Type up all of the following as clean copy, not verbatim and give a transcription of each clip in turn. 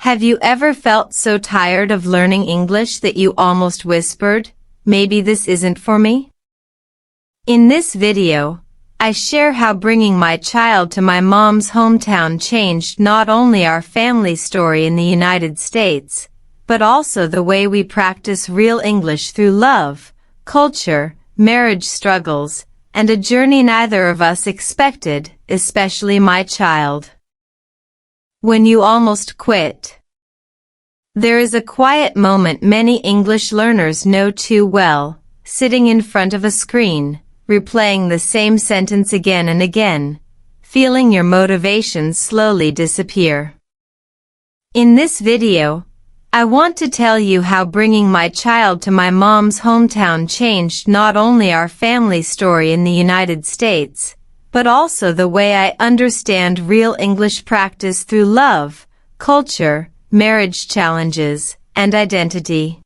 Have you ever felt so tired of learning English that you almost whispered, "Maybe this isn't for me"? In this video, I share how bringing my child to my mom's hometown changed not only our family story in the United States, but also the way we practice real English through love, culture, marriage struggles, and a journey neither of us expected, especially my child. When you almost quit. There is a quiet moment many English learners know too well, sitting in front of a screen, replaying the same sentence again and again, feeling your motivation slowly disappear. In this video, I want to tell you how bringing my child to my mom's hometown changed not only our family story in the United States, but also the way I understand real English practice through love, culture, marriage challenges, and identity.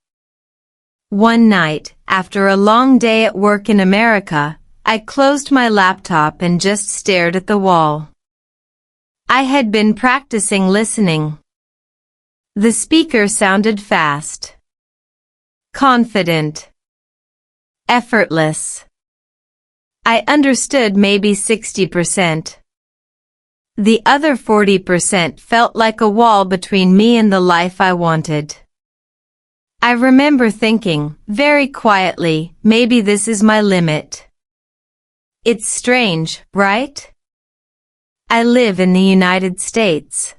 One night, after a long day at work in America, I closed my laptop and just stared at the wall. I had been practicing listening. The speaker sounded fast, confident, effortless. I understood maybe 60%. The other 40% felt like a wall between me and the life I wanted. I remember thinking, very quietly, maybe this is my limit. It's strange, right? I live in the United States.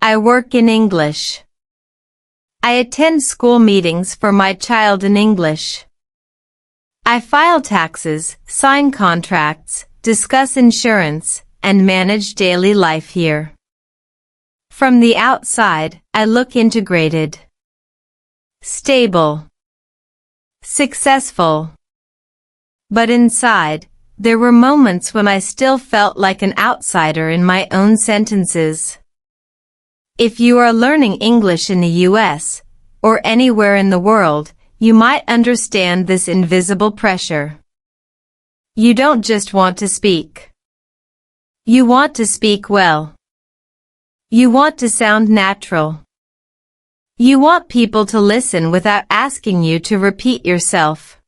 I work in English. I attend school meetings for my child in English. I file taxes, sign contracts, discuss insurance, and manage daily life here. From the outside, I look integrated, stable, successful. But inside, there were moments when I still felt like an outsider in my own sentences. If you are learning English in the US, or anywhere in the world, you might understand this invisible pressure. You don't just want to speak. You want to speak well. You want to sound natural. You want people to listen without asking you to repeat yourself.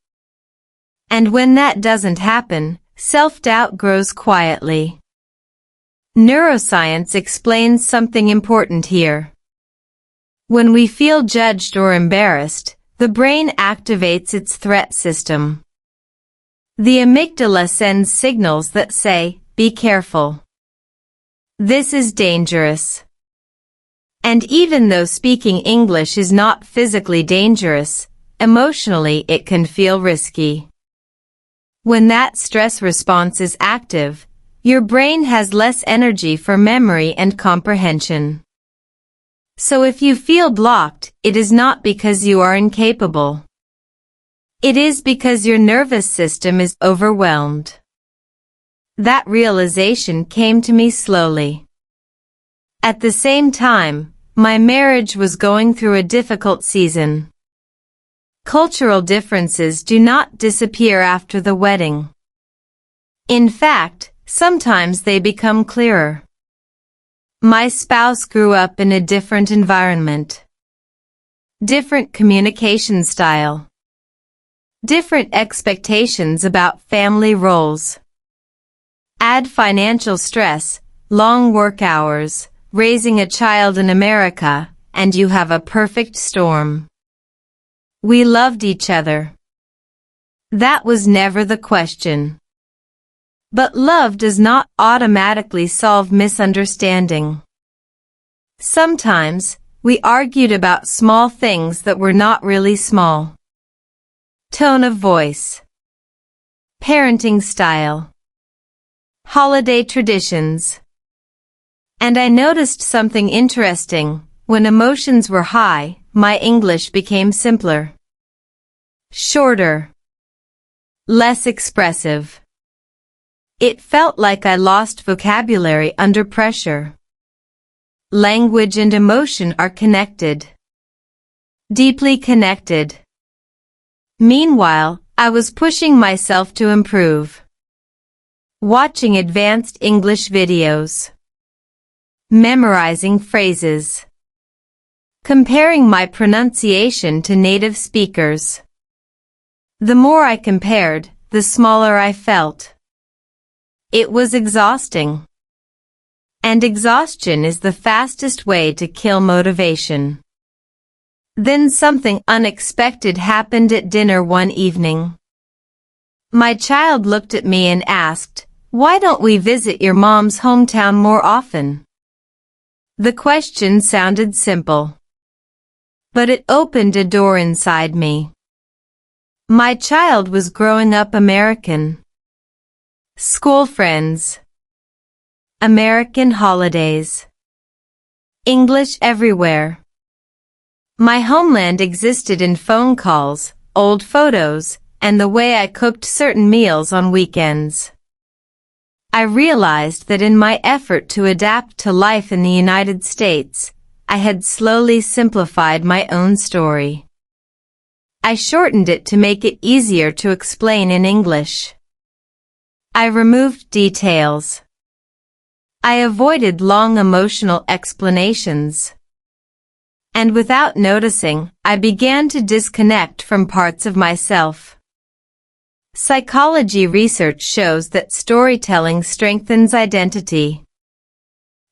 And when that doesn't happen, self-doubt grows quietly. Neuroscience explains something important here. When we feel judged or embarrassed, the brain activates its threat system. The amygdala sends signals that say, "Be careful. This is dangerous." And even though speaking English is not physically dangerous, emotionally it can feel risky. When that stress response is active, your brain has less energy for memory and comprehension. So if you feel blocked, it is not because you are incapable. It is because your nervous system is overwhelmed. That realization came to me slowly. At the same time, my marriage was going through a difficult season. Cultural differences do not disappear after the wedding. In fact, sometimes they become clearer. My spouse grew up in a different environment. Different communication style. Different expectations about family roles. Add financial stress, long work hours, raising a child in America, and you have a perfect storm. We loved each other. That was never the question. But love does not automatically solve misunderstanding. Sometimes, we argued about small things that were not really small. Tone of voice. Parenting style. Holiday traditions. And I noticed something interesting. When emotions were high, my English became simpler. Shorter. Less expressive. It felt like I lost vocabulary under pressure. Language and emotion are connected. Deeply connected. Meanwhile, I was pushing myself to improve. Watching advanced English videos. Memorizing phrases. comparing my pronunciation to native speakers. The more I compared, the smaller I felt. It was exhausting. And exhaustion is the fastest way to kill motivation. Then something unexpected happened at dinner one evening. My child looked at me and asked, "Why don't we visit your mom's hometown more often?" The question sounded simple, but it opened a door inside me. My child was growing up American. School friends. American holidays. English everywhere. My homeland existed in phone calls, old photos, and the way I cooked certain meals on weekends. I realized that in my effort to adapt to life in the United States, I had slowly simplified my own story. I shortened it to make it easier to explain in English. I removed details. I avoided long emotional explanations. And without noticing, I began to disconnect from parts of myself. Psychology research shows that storytelling strengthens identity.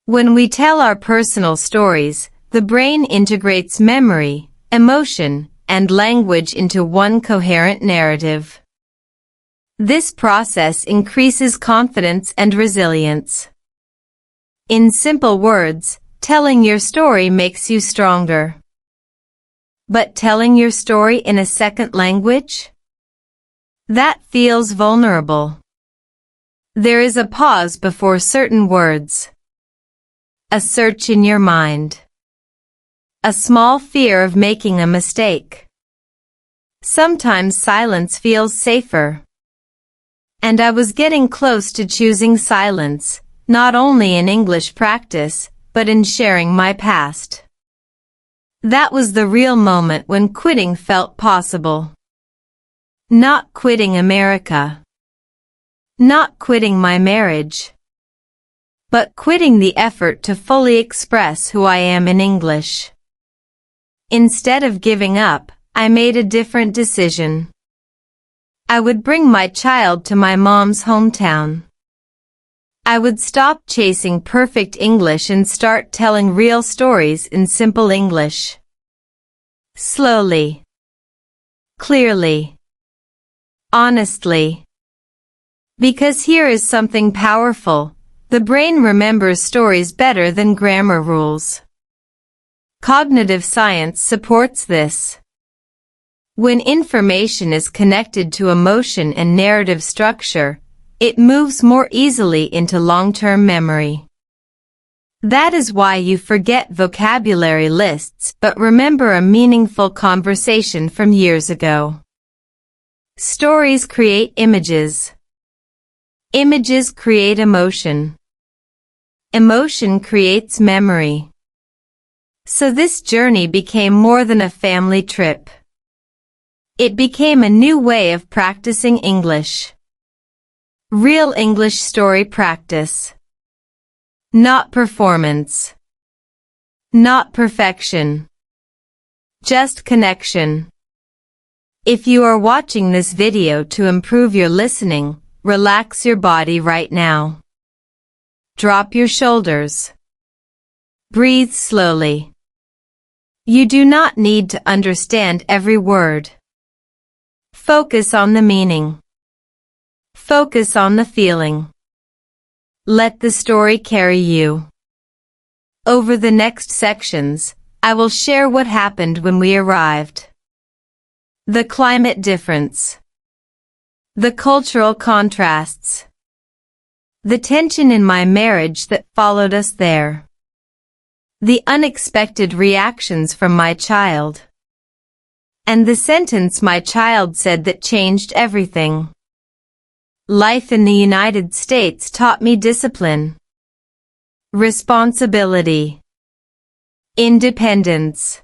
When we tell our personal stories, the brain integrates memory, emotion, and language into one coherent narrative. This process increases confidence and resilience. In simple words, telling your story makes you stronger. But telling your story in a second language? That feels vulnerable. There is a pause before certain words. A search in your mind. A small fear of making a mistake. Sometimes silence feels safer. And I was getting close to choosing silence, not only in English practice, but in sharing my past. That was the real moment when quitting felt possible. Not quitting America. Not quitting my marriage. But quitting the effort to fully express who I am in English. Instead of giving up, I made a different decision. I would bring my child to my mom's hometown. I would stop chasing perfect English and start telling real stories in simple English. Slowly. Clearly. Honestly. Because here is something powerful. The brain remembers stories better than grammar rules. Cognitive science supports this. When information is connected to emotion and narrative structure, it moves more easily into long-term memory. That is why you forget vocabulary lists but remember a meaningful conversation from years ago. Stories create images. Images create emotion. Emotion creates memory. So this journey became more than a family trip. It became a new way of practicing English. Real English story practice. Not performance. Not perfection. Just connection. If you are watching this video to improve your listening, relax your body right now. Drop your shoulders. Breathe slowly. You do not need to understand every word. Focus on the meaning. Focus on the feeling. Let the story carry you. Over the next sections, I will share what happened when we arrived. The climate difference. The cultural contrasts. The tension in my marriage that followed us there. The unexpected reactions from my child. And the sentence my child said that changed everything. Life in the United States taught me discipline, responsibility, independence.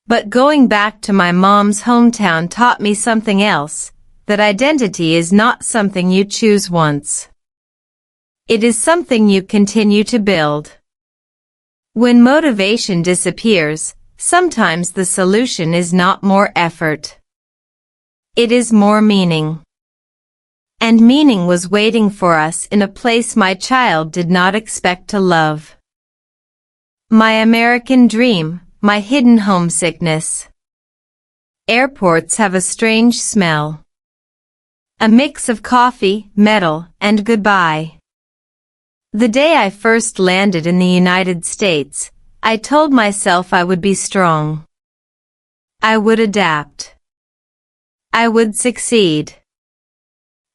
But going back to my mom's hometown taught me something else, that identity is not something you choose once. It is something you continue to build. When motivation disappears, sometimes the solution is not more effort. It is more meaning. And meaning was waiting for us in a place my child did not expect to love. My American dream, my hidden homesickness. Airports have a strange smell. A mix of coffee, metal, and goodbye. The day I first landed in the United States, I told myself I would be strong. I would adapt. I would succeed.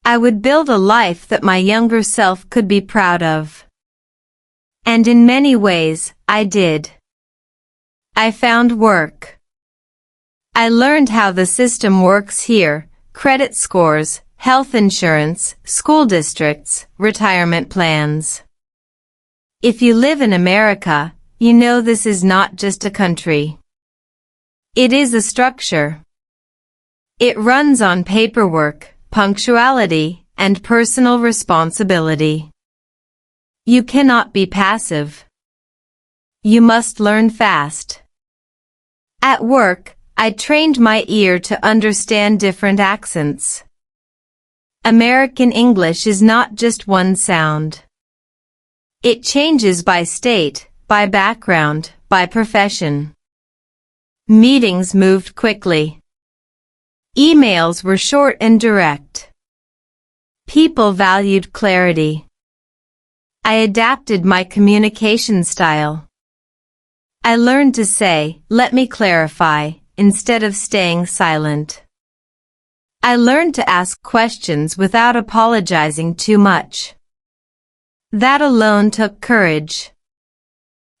I would build a life that my younger self could be proud of. And in many ways, I did. I found work. I learned how the system works here, credit scores, health insurance, school districts, retirement plans. If you live in America, you know this is not just a country. It is a structure. It runs on paperwork, punctuality, and personal responsibility. You cannot be passive. You must learn fast. At work, I trained my ear to understand different accents. American English is not just one sound. It changes by state, by background, by profession. Meetings moved quickly. Emails were short and direct. People valued clarity. I adapted my communication style. I learned to say, "Let me clarify," instead of staying silent. I learned to ask questions without apologizing too much. That alone took courage.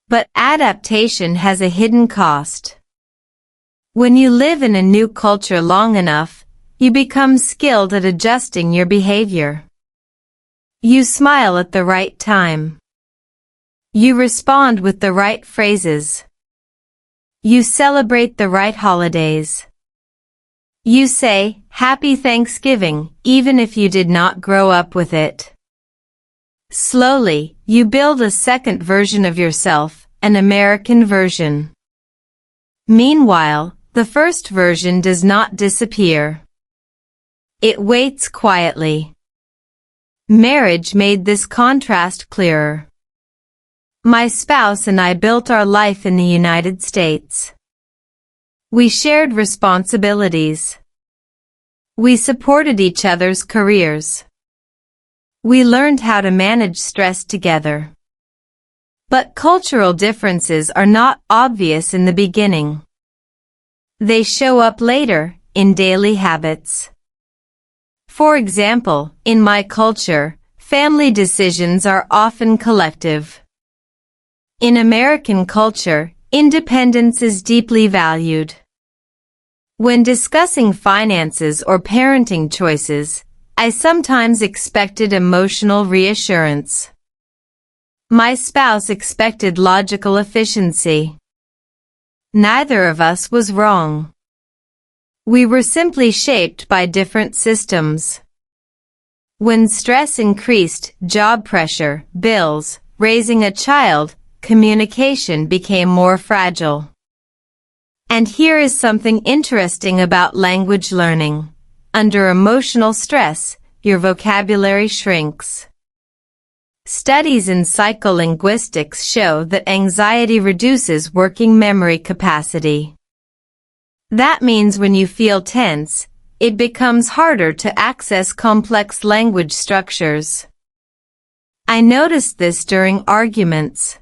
But adaptation has a hidden cost. When you live in a new culture long enough, you become skilled at adjusting your behavior. You smile at the right time. You respond with the right phrases. You celebrate the right holidays. You say, "Happy Thanksgiving," even if you did not grow up with it. Slowly, you build a second version of yourself, an American version. Meanwhile, the first version does not disappear. It waits quietly. Marriage made this contrast clearer. My spouse and I built our life in the United States. We shared responsibilities. We supported each other's careers. We learned how to manage stress together. But cultural differences are not obvious in the beginning. They show up later, in daily habits. For example, in my culture, family decisions are often collective. In American culture, independence is deeply valued. When discussing finances or parenting choices, I sometimes expected emotional reassurance. My spouse expected logical efficiency. Neither of us was wrong. We were simply shaped by different systems. When stress increased, job pressure, bills, raising a child, communication became more fragile. And here is something interesting about language learning. Under emotional stress, your vocabulary shrinks. Studies in psycholinguistics show that anxiety reduces working memory capacity. That means when you feel tense, it becomes harder to access complex language structures. I noticed this during arguments.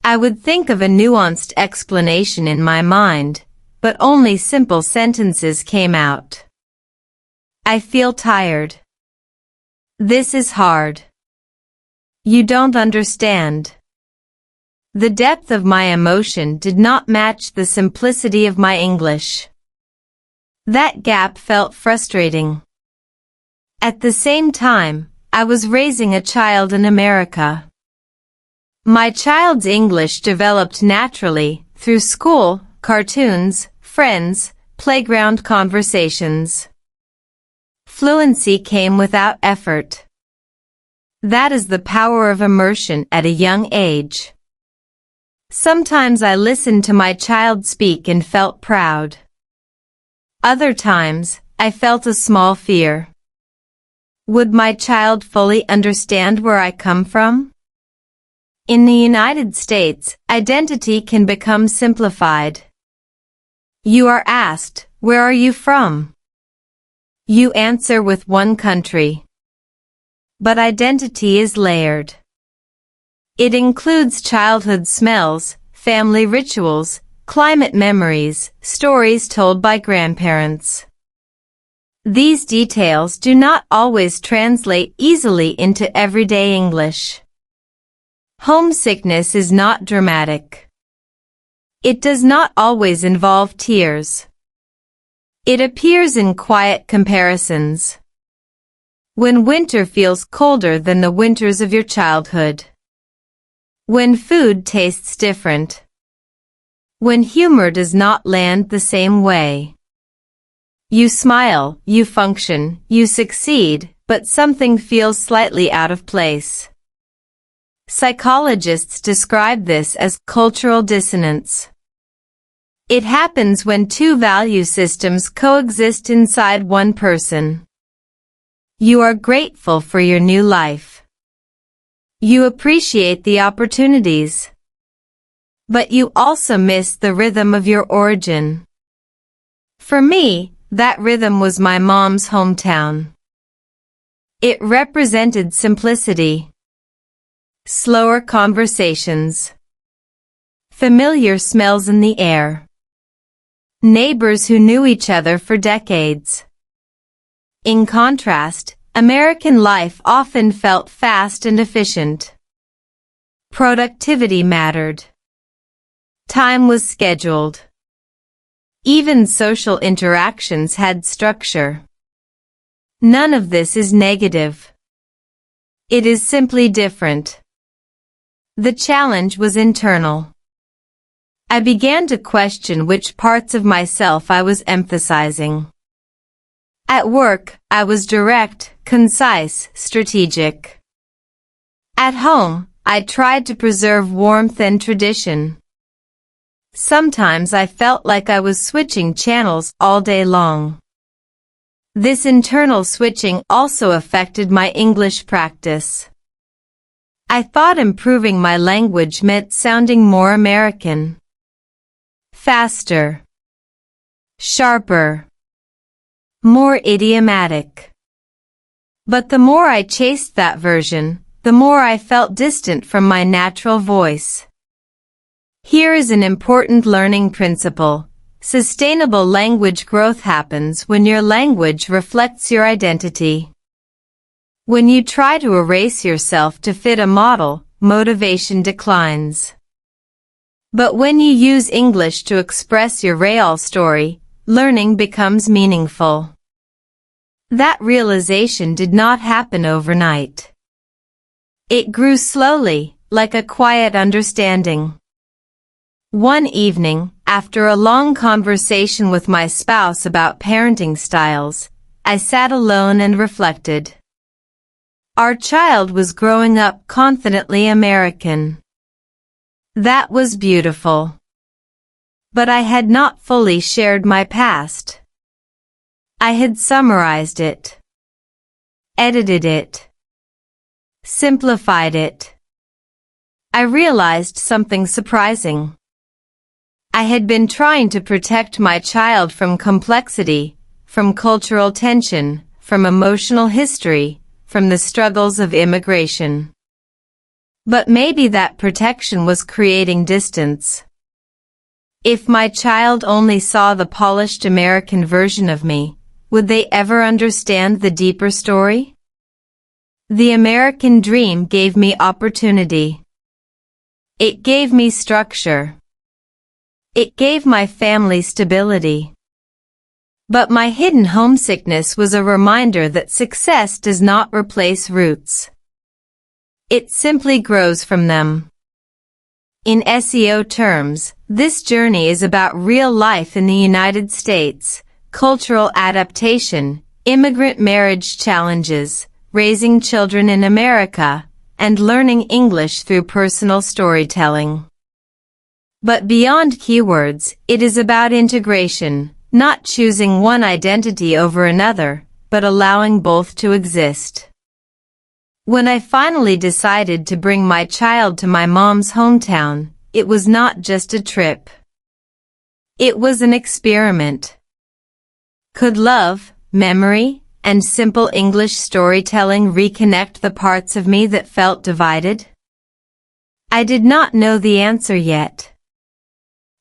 I would think of a nuanced explanation in my mind, but only simple sentences came out. I feel tired. This is hard. You don't understand. The depth of my emotion did not match the simplicity of my English. That gap felt frustrating. At the same time, I was raising a child in America. My child's English developed naturally through school, cartoons, friends, playground conversations. Fluency came without effort. That is the power of immersion at a young age. Sometimes I listened to my child speak and felt proud. Other times, I felt a small fear. Would my child fully understand where I come from? In the United States, identity can become simplified. You are asked, "Where are you from?" You answer with one country. But identity is layered. It includes childhood smells, family rituals, climate memories, stories told by grandparents. These details do not always translate easily into everyday English. Homesickness is not dramatic. It does not always involve tears. It appears in quiet comparisons. When winter feels colder than the winters of your childhood. When food tastes different. When humor does not land the same way. You smile, you function, you succeed, but something feels slightly out of place. Psychologists describe this as cultural dissonance. It happens when two value systems coexist inside one person. You are grateful for your new life. You appreciate the opportunities. But you also miss the rhythm of your origin. For me, that rhythm was my mom's hometown. It represented simplicity. Slower conversations. Familiar smells in the air. Neighbors who knew each other for decades. In contrast, American life often felt fast and efficient. Productivity mattered. Time was scheduled. Even social interactions had structure. None of this is negative. It is simply different. The challenge was internal. I began to question which parts of myself I was emphasizing. At work, I was direct, concise, strategic. At home, I tried to preserve warmth and tradition. Sometimes I felt like I was switching channels all day long. This internal switching also affected my English practice. I thought improving my language meant sounding more American. Faster. Sharper. More idiomatic. But the more I chased that version, the more I felt distant from my natural voice. Here is an important learning principle. Sustainable language growth happens when your language reflects your identity. When you try to erase yourself to fit a model, motivation declines. But when you use English to express your real story, learning becomes meaningful. That realization did not happen overnight. It grew slowly, like a quiet understanding. One evening, after a long conversation with my spouse about parenting styles, I sat alone and reflected. Our child was growing up confidently American. That was beautiful. But I had not fully shared my past. I had summarized it, edited it, simplified it. I realized something surprising. I had been trying to protect my child from complexity, from cultural tension, from emotional history, from the struggles of immigration. But maybe that protection was creating distance. If my child only saw the polished American version of me, would they ever understand the deeper story? The American dream gave me opportunity. It gave me structure. It gave my family stability. But my hidden homesickness was a reminder that success does not replace roots. It simply grows from them. In SEO terms, this journey is about real life in the United States, cultural adaptation, immigrant marriage challenges, raising children in America, and learning English through personal storytelling. But beyond keywords, it is about integration, not choosing one identity over another, but allowing both to exist. When I finally decided to bring my child to my mom's hometown, it was not just a trip. It was an experiment. Could love, memory, and simple English storytelling reconnect the parts of me that felt divided? I did not know the answer yet.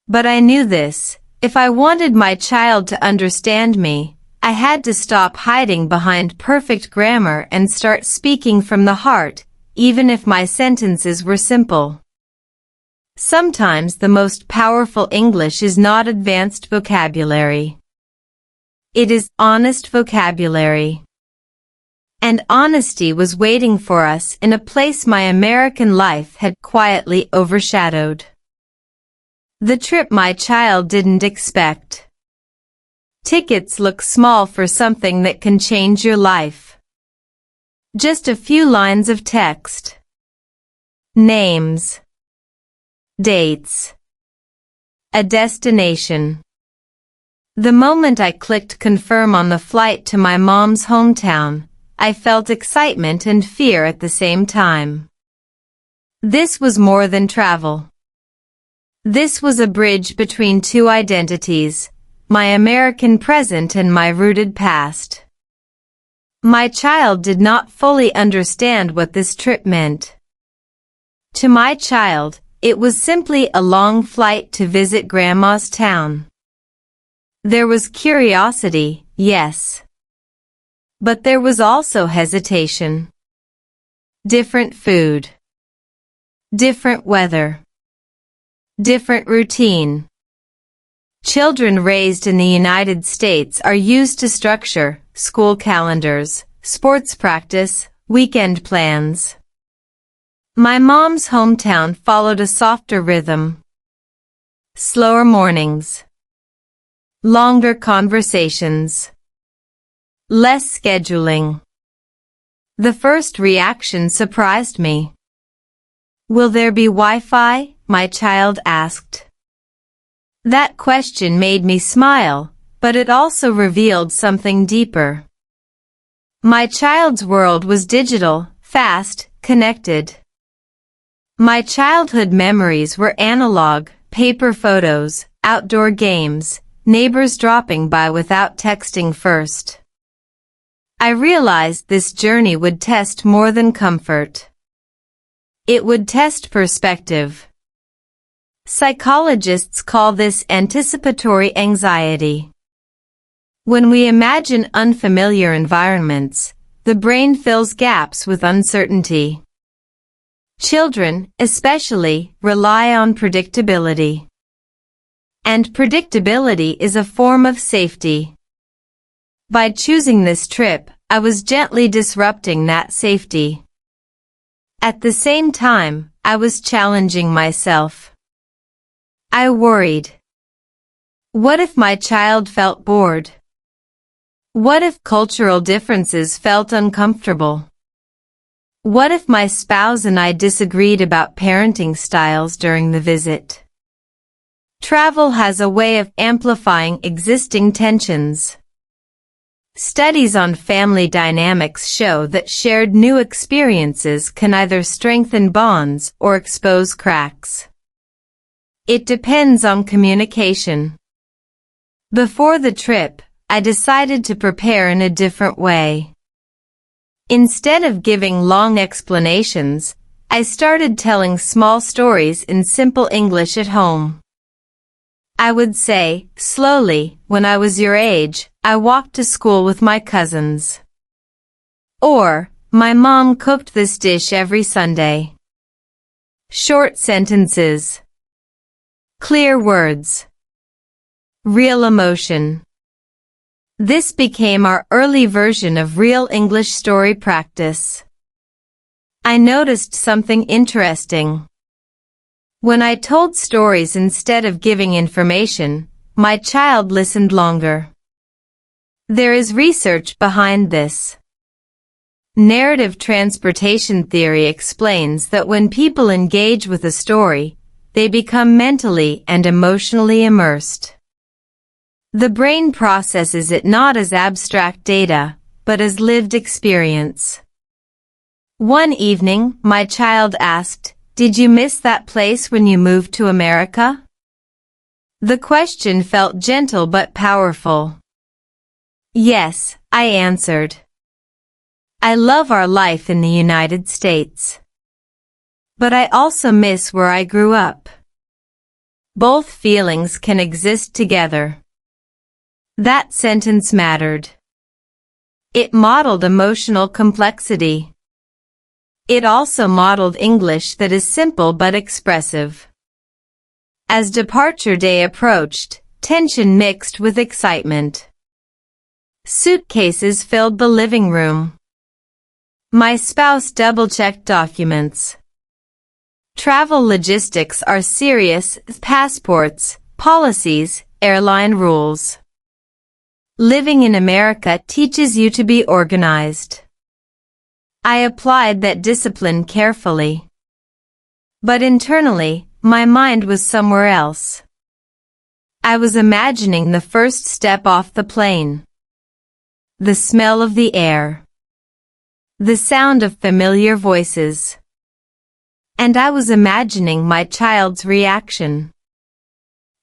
But I knew this: if I wanted my child to understand me, I had to stop hiding behind perfect grammar and start speaking from the heart, even if my sentences were simple. Sometimes the most powerful English is not advanced vocabulary. It is honest vocabulary. And honesty was waiting for us in a place my American life had quietly overshadowed. The trip my child didn't expect. Tickets look small for something that can change your life. Just a few lines of text. Names. Dates. A destination. The moment I clicked confirm on the flight to my mom's hometown, I felt excitement and fear at the same time. This was more than travel. This was a bridge between two identities, my American present and my rooted past. My child did not fully understand what this trip meant. To my child, it was simply a long flight to visit Grandma's town. There was curiosity, yes. But there was also hesitation. Different food. Different weather. Different routine. Children raised in the United States are used to structure, school calendars, sports practice, weekend plans. My mom's hometown followed a softer rhythm. Slower mornings. Longer conversations. Less scheduling. The first reaction surprised me. "Will there be Wi-Fi?" my child asked. That question made me smile, but it also revealed something deeper. My child's world was digital, fast, connected. My childhood memories were analog, paper photos, outdoor games, neighbors dropping by without texting first. I realized this journey would test more than comfort. It would test perspective. Psychologists call this anticipatory anxiety. When we imagine unfamiliar environments, the brain fills gaps with uncertainty. Children, especially, rely on predictability. And predictability is a form of safety. By choosing this trip, I was gently disrupting that safety. At the same time, I was challenging myself. I worried. What if my child felt bored? What if cultural differences felt uncomfortable? What if my spouse and I disagreed about parenting styles during the visit? Travel has a way of amplifying existing tensions. Studies on family dynamics show that shared new experiences can either strengthen bonds or expose cracks. It depends on communication. Before the trip, I decided to prepare in a different way. Instead of giving long explanations, I started telling small stories in simple English at home. I would say, slowly, "When I was your age, I walked to school with my cousins." Or, "My mom cooked this dish every Sunday." Short sentences. Clear words. Real emotion. This became our early version of real English story practice. I noticed something interesting. When I told stories instead of giving information, my child listened longer. There is research behind this. Narrative transportation theory explains that when people engage with a story, they become mentally and emotionally immersed. The brain processes it not as abstract data, but as lived experience. One evening, my child asked, "Did you miss that place when you moved to America?" The question felt gentle but powerful. "Yes," I answered. "I love our life in the United States. But I also miss where I grew up." Both feelings can exist together. That sentence mattered. It modeled emotional complexity. It also modeled English that is simple but expressive. As departure day approached, tension mixed with excitement. Suitcases filled the living room. My spouse double-checked documents. Travel logistics are serious: passports, policies, airline rules. Living in America teaches you to be organized. I applied that discipline carefully. But internally, my mind was somewhere else. I was imagining the first step off the plane. The smell of the air. The sound of familiar voices. And I was imagining my child's reaction.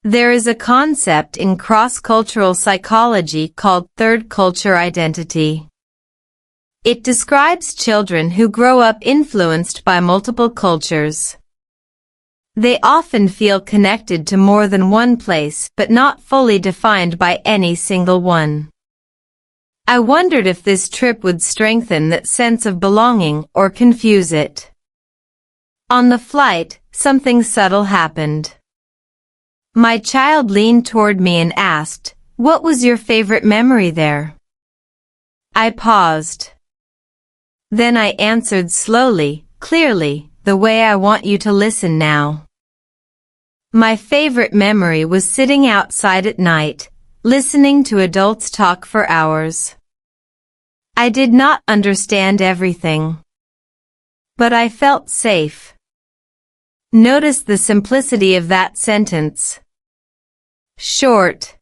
There is a concept in cross-cultural psychology called third culture identity. It describes children who grow up influenced by multiple cultures. They often feel connected to more than one place but not fully defined by any single one. I wondered if this trip would strengthen that sense of belonging or confuse it. On the flight, something subtle happened. My child leaned toward me and asked, "What was your favorite memory there?" I paused. Then I answered slowly, clearly, the way I want you to listen now. My favorite memory was sitting outside at night, listening to adults talk for hours. I did not understand everything. But I felt safe. Notice the simplicity of that sentence. Short.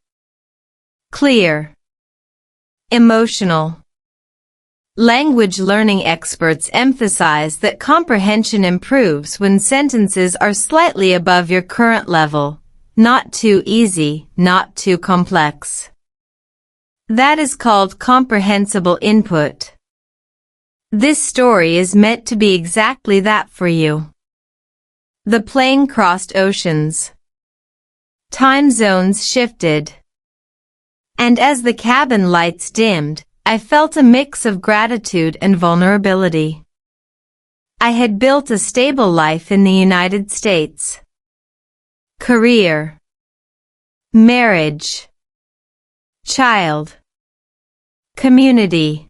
Clear. Emotional. Language learning experts emphasize that comprehension improves when sentences are slightly above your current level, not too easy, not too complex. That is called comprehensible input. This story is meant to be exactly that for you. The plane crossed oceans. Time zones shifted. And as the cabin lights dimmed, I felt a mix of gratitude and vulnerability. I had built a stable life in the United States. Career. Marriage. Child. Community.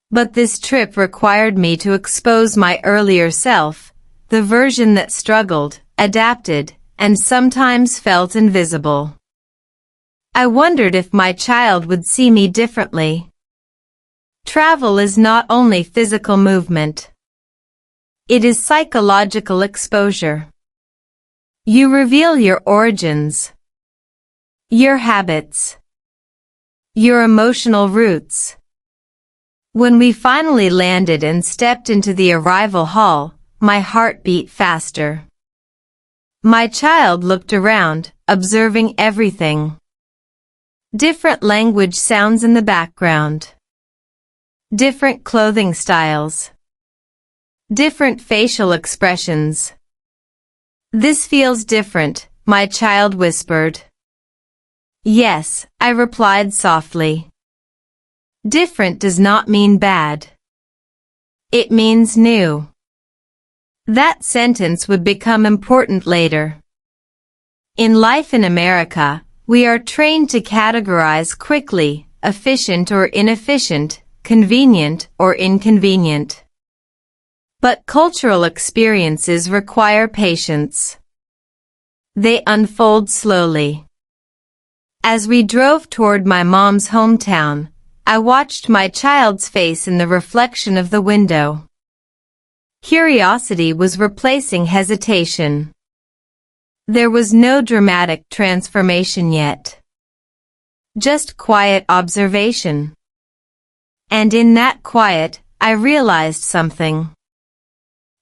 But this trip required me to expose my earlier self, the version that struggled, adapted, and sometimes felt invisible. I wondered if my child would see me differently. Travel is not only physical movement. It is psychological exposure. You reveal your origins, your habits, your emotional roots. When we finally landed and stepped into the arrival hall, my heart beat faster. My child looked around, observing everything. Different language sounds in the background. Different clothing styles. Different facial expressions. "This feels different," my child whispered. "Yes," I replied softly. Different does not mean bad. It means new. That sentence would become important later. In life in America, we are trained to categorize quickly, efficient or inefficient, convenient or inconvenient. But cultural experiences require patience. They unfold slowly. As we drove toward my mom's hometown, I watched my child's face in the reflection of the window. Curiosity was replacing hesitation. There was no dramatic transformation yet. Just quiet observation. And in that quiet, I realized something.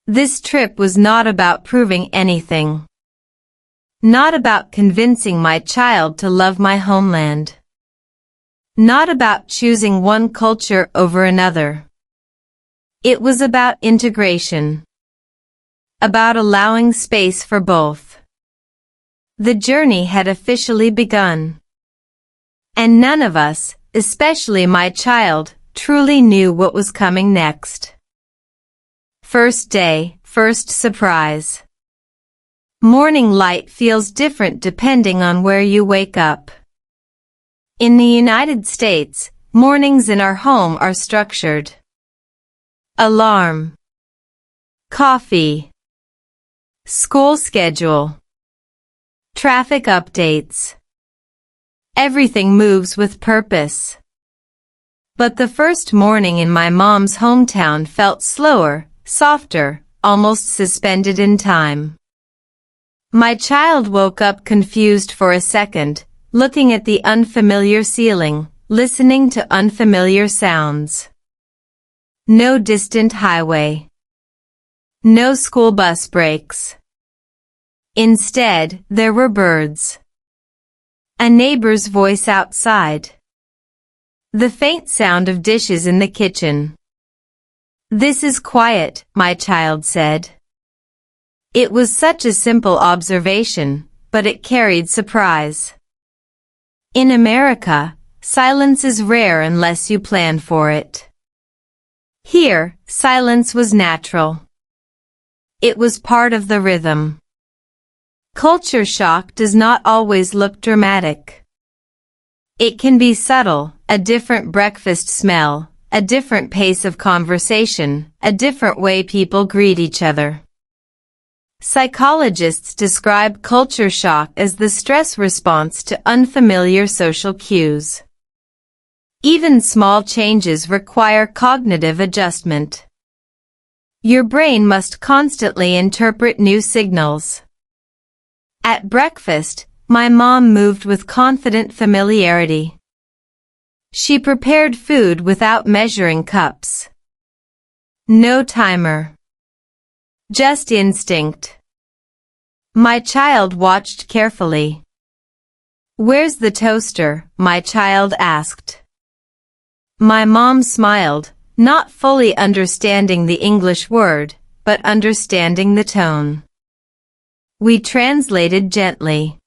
This trip was not about proving anything. Not about convincing my child to love my homeland. Not about choosing one culture over another. It was about integration. About allowing space for both. The journey had officially begun. And none of us, especially my child, truly knew what was coming next. First day, first surprise. Morning light feels different depending on where you wake up. In the United States, mornings in our home are structured. Alarm. Coffee. School schedule. Traffic updates. Everything moves with purpose. But the first morning in my mom's hometown felt slower, softer, almost suspended in time. My child woke up confused for a second, looking at the unfamiliar ceiling, listening to unfamiliar sounds. No distant highway. No school bus breaks. Instead, there were birds. A neighbor's voice outside. The faint sound of dishes in the kitchen. "This is quiet," my child said. It was such a simple observation, but it carried surprise. In America, silence is rare unless you plan for it. Here, silence was natural. It was part of the rhythm. Culture shock does not always look dramatic. It can be subtle, a different breakfast smell, a different pace of conversation, a different way people greet each other. Psychologists describe culture shock as the stress response to unfamiliar social cues. Even small changes require cognitive adjustment. Your brain must constantly interpret new signals. At breakfast, my mom moved with confident familiarity. She prepared food without measuring cups. No timer. Just instinct. My child watched carefully. "Where's the toaster?" my child asked. My mom smiled, not fully understanding the English word, but understanding the tone. We translated gently.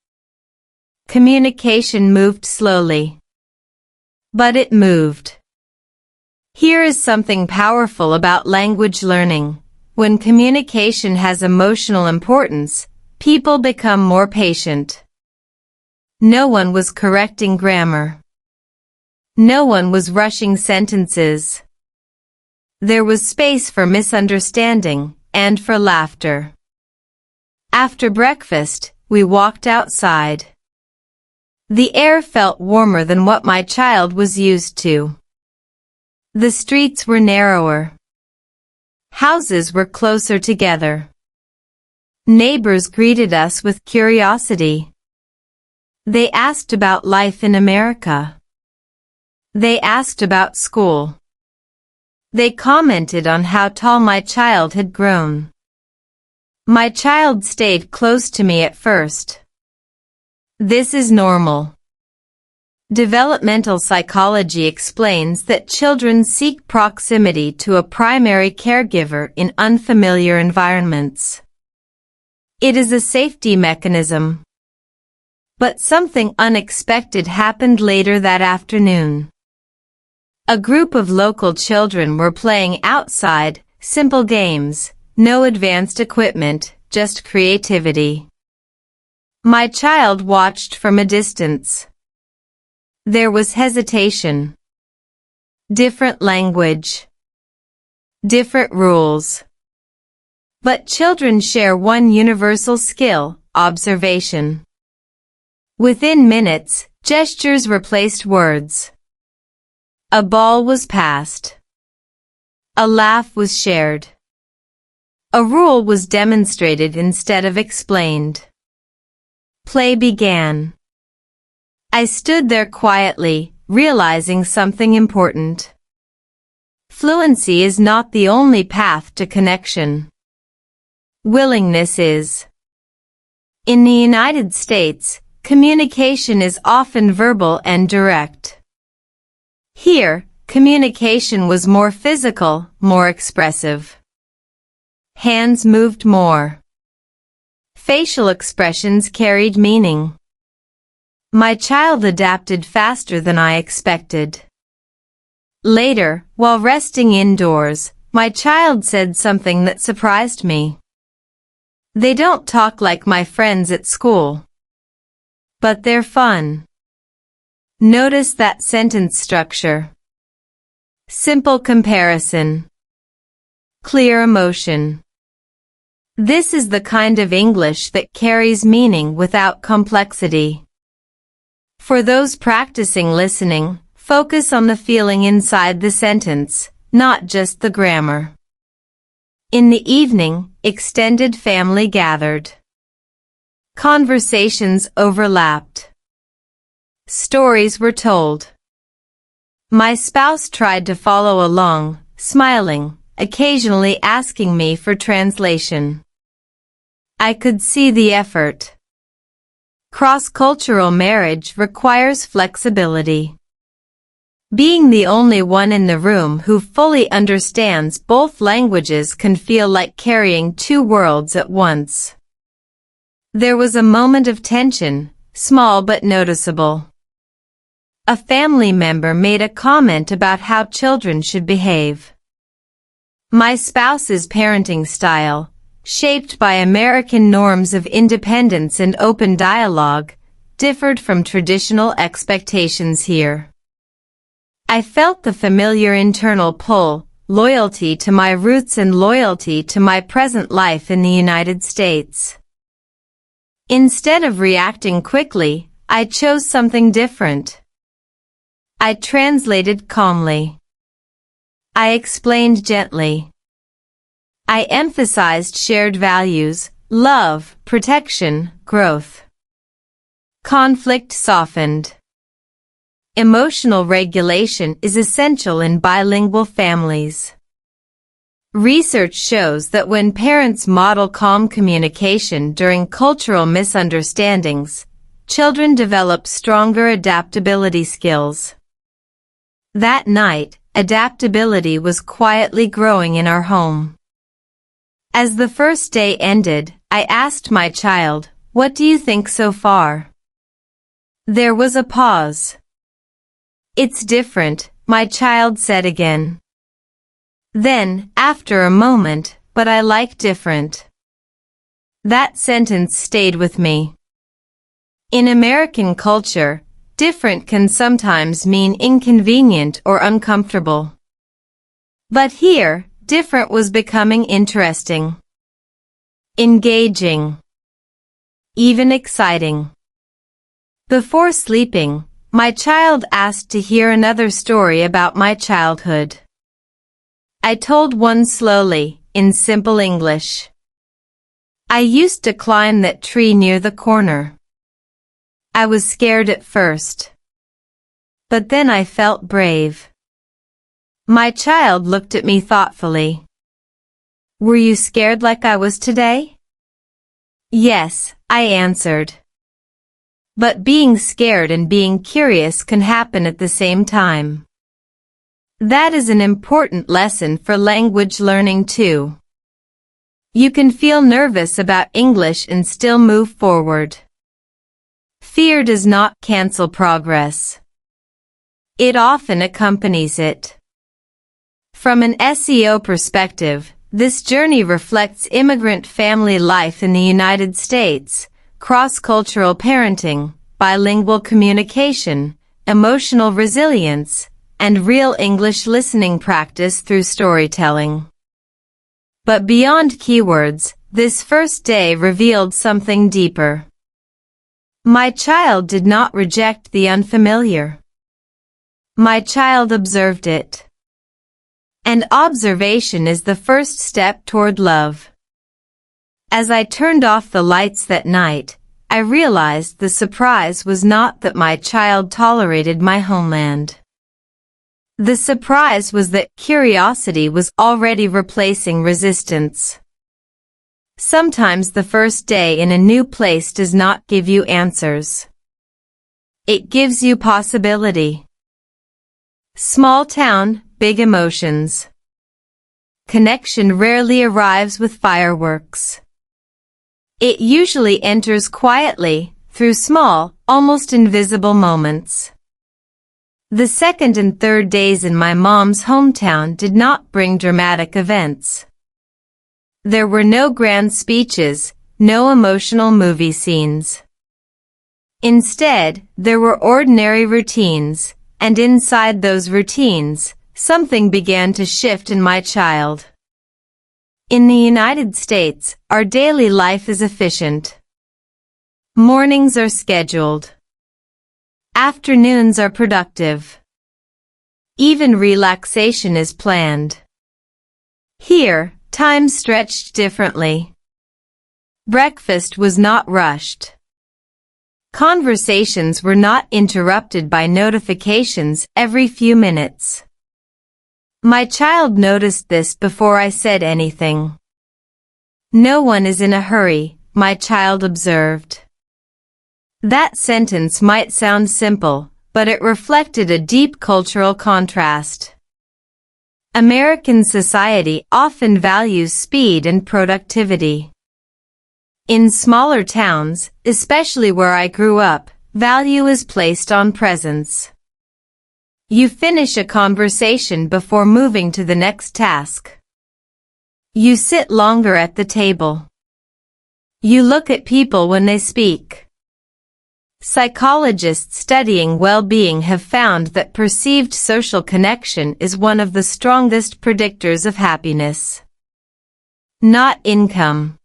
Communication moved slowly. But it moved. Here is something powerful about language learning. When communication has emotional importance, people become more patient. No one was correcting grammar. No one was rushing sentences. There was space for misunderstanding and for laughter. After breakfast, we walked outside. The air felt warmer than what my child was used to. The streets were narrower. Houses were closer together. Neighbors greeted us with curiosity. They asked about life in America. They asked about school. They commented on how tall my child had grown. My child stayed close to me at first. This is normal. Developmental psychology explains that children seek proximity to a primary caregiver in unfamiliar environments. It is a safety mechanism. But something unexpected happened later that afternoon. A group of local children were playing outside, simple games, no advanced equipment, just creativity. My child watched from a distance. There was hesitation. Different language. Different rules. But children share one universal skill, observation. Within minutes, gestures replaced words. A ball was passed. A laugh was shared. A rule was demonstrated instead of explained. Play began. I stood there quietly, realizing something important. Fluency is not the only path to connection. Willingness is. In the United States, communication is often verbal and direct. Here, communication was more physical, more expressive. Hands moved more. Facial expressions carried meaning. My child adapted faster than I expected. Later, while resting indoors, my child said something that surprised me. They don't talk like my friends at school. But they're fun. Notice that sentence structure. Simple comparison. Clear emotion. This is the kind of English that carries meaning without complexity. For those practicing listening, focus on the feeling inside the sentence, not just the grammar. In the evening, extended family gathered. Conversations overlapped. Stories were told. My spouse tried to follow along, smiling, occasionally asking me for translation. I could see the effort. Cross-cultural marriage requires flexibility. Being the only one in the room who fully understands both languages can feel like carrying two worlds at once. There was a moment of tension, small but noticeable. A family member made a comment about how children should behave. My spouse's parenting style, shaped by American norms of independence and open dialogue, differed from traditional expectations here. I felt the familiar internal pull, loyalty to my roots and loyalty to my present life in the United States. Instead of reacting quickly, I chose something different. I translated calmly. I explained gently. I emphasized shared values, love, protection, growth. Conflict softened. Emotional regulation is essential in bilingual families. Research shows that when parents model calm communication during cultural misunderstandings, children develop stronger adaptability skills. That night, adaptability was quietly growing in our home. As the first day ended, I asked my child, "What do you think so far?" There was a pause. "It's different," my child said again. Then, after a moment, "But I like different." That sentence stayed with me. In American culture, different can sometimes mean inconvenient or uncomfortable. But here, different was becoming interesting, engaging, even exciting. Before sleeping, my child asked to hear another story about my childhood. I told one slowly, in simple English. I used to climb that tree near the corner. I was scared at first. But then I felt brave. My child looked at me thoughtfully. Were you scared like I was today? Yes, I answered. But being scared and being curious can happen at the same time. That is an important lesson for language learning too. You can feel nervous about English and still move forward. Fear does not cancel progress. It often accompanies it. From an SEO perspective, this journey reflects immigrant family life in the United States, cross-cultural parenting, bilingual communication, emotional resilience, and real English listening practice through storytelling. But beyond keywords, this first day revealed something deeper. My child did not reject the unfamiliar. My child observed it. And observation is the first step toward love. As I turned off the lights that night, I realized the surprise was not that my child tolerated my homeland. The surprise was that curiosity was already replacing resistance. Sometimes the first day in a new place does not give you answers. It gives you possibility. Small town, big emotions. Connection rarely arrives with fireworks. It usually enters quietly, through small, almost invisible moments. The second and third days in my mom's hometown did not bring dramatic events. There were no grand speeches, no emotional movie scenes. Instead, there were ordinary routines, and inside those routines, something began to shift in my child. In the United States, our daily life is efficient. Mornings are scheduled. Afternoons are productive. Even relaxation is planned. Here, time stretched differently. Breakfast was not rushed. Conversations were not interrupted by notifications every few minutes. My child noticed this before I said anything. "No one is in a hurry," my child observed. That sentence might sound simple, but it reflected a deep cultural contrast. American society often values speed and productivity. In smaller towns, especially where I grew up, value is placed on presence. You finish a conversation before moving to the next task. You sit longer at the table. You look at people when they speak. Psychologists studying well-being have found that perceived social connection is one of the strongest predictors of happiness. Not income.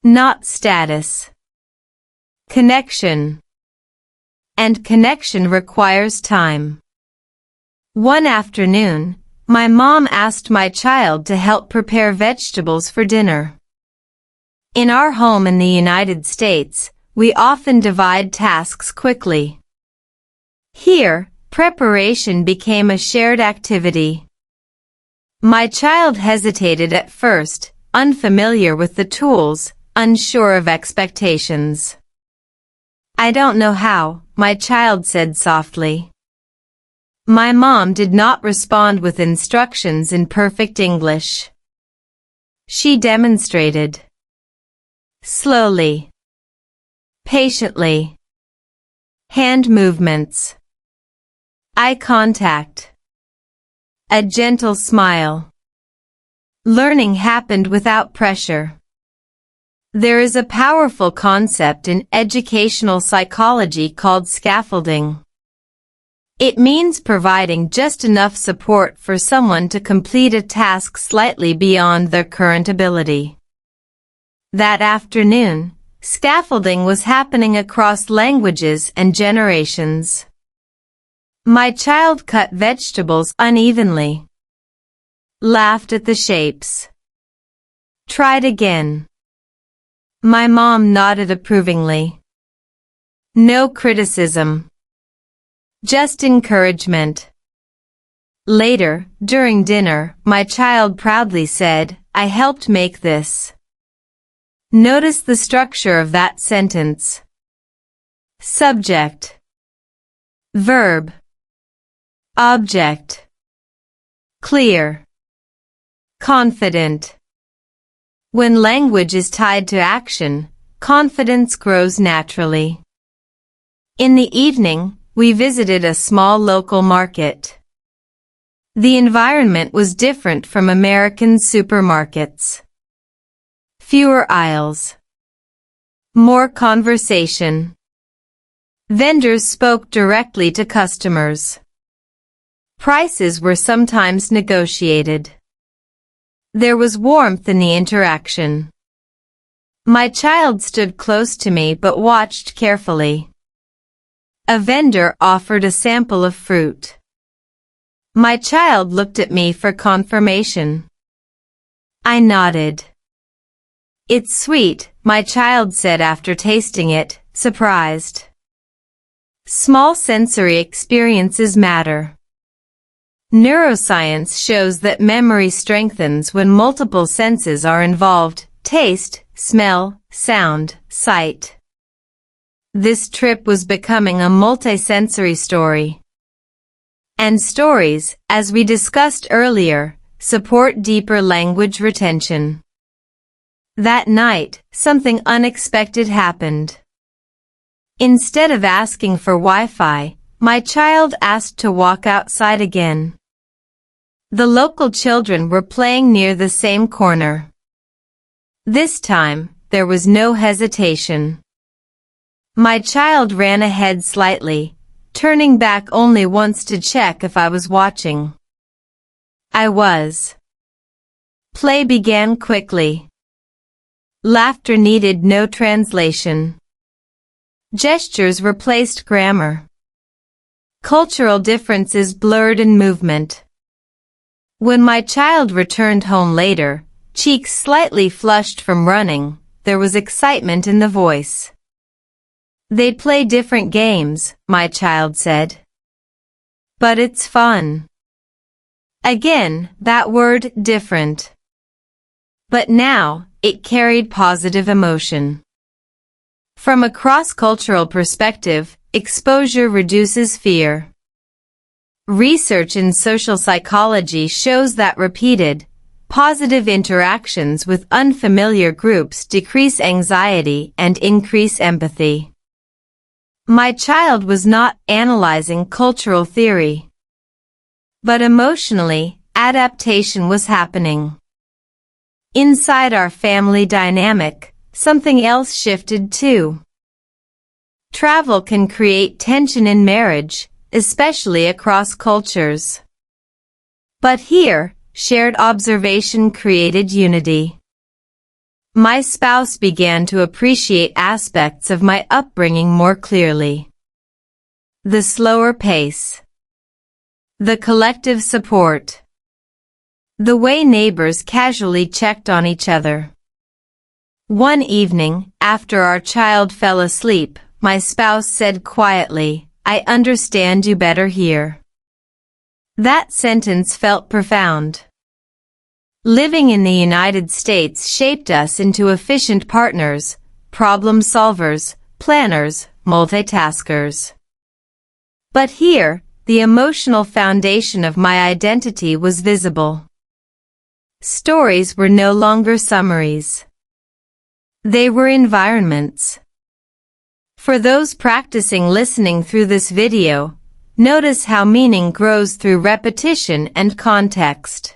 Not status. Connection. And connection requires time. One afternoon, my mom asked my child to help prepare vegetables for dinner. In our home in the United States, we often divide tasks quickly. Here, preparation became a shared activity. My child hesitated at first, unfamiliar with the tools, unsure of expectations. "I don't know how," my child said softly. My mom did not respond with instructions in perfect English. She demonstrated. Slowly. Patiently. Hand movements. Eye contact. A gentle smile. Learning happened without pressure. There is a powerful concept in educational psychology called scaffolding. It means providing just enough support for someone to complete a task slightly beyond their current ability. That afternoon, scaffolding was happening across languages and generations. My child cut vegetables unevenly. Laughed at the shapes. Tried again. My mom nodded approvingly. No criticism. Just encouragement. Later, during dinner, my child proudly said, "I helped make this." Notice the structure of that sentence. Subject. Verb. Object. Clear. Confident. When language is tied to action, confidence grows naturally. In the evening, we visited a small local market. The environment was different from American supermarkets. Fewer aisles. More conversation. Vendors spoke directly to customers. Prices were sometimes negotiated. There was warmth in the interaction. My child stood close to me but watched carefully. A vendor offered a sample of fruit. My child looked at me for confirmation. I nodded. It's sweet, my child said after tasting it, surprised. Small sensory experiences matter. Neuroscience shows that memory strengthens when multiple senses are involved: taste, smell, sound, sight. This trip was becoming a multisensory story. And stories, as we discussed earlier, support deeper language retention. That night, something unexpected happened. Instead of asking for Wi-Fi, my child asked to walk outside again. The local children were playing near the same corner. This time, there was no hesitation. My child ran ahead slightly, turning back only once to check if I was watching. I was. Play began quickly. Laughter needed no translation. Gestures replaced grammar. Cultural differences blurred in movement. When my child returned home later, cheeks slightly flushed from running, there was excitement in the voice. They play different games, my child said. But it's fun. Again, that word, different. But now, it carried positive emotion. From a cross-cultural perspective, exposure reduces fear. Research in social psychology shows that repeated, positive interactions with unfamiliar groups decrease anxiety and increase empathy. My child was not analyzing cultural theory. But emotionally, adaptation was happening. Inside our family dynamic, something else shifted too. Travel can create tension in marriage, especially across cultures. But here, shared observation created unity. My spouse began to appreciate aspects of my upbringing more clearly. The slower pace. The collective support. The way neighbors casually checked on each other. One evening, after our child fell asleep, my spouse said quietly, "I understand you better here." That sentence felt profound. Living in the United States shaped us into efficient partners, problem solvers, planners, multitaskers. But here, the emotional foundation of my identity was visible. Stories were no longer summaries. They were environments. For those practicing listening through this video, notice how meaning grows through repetition and context.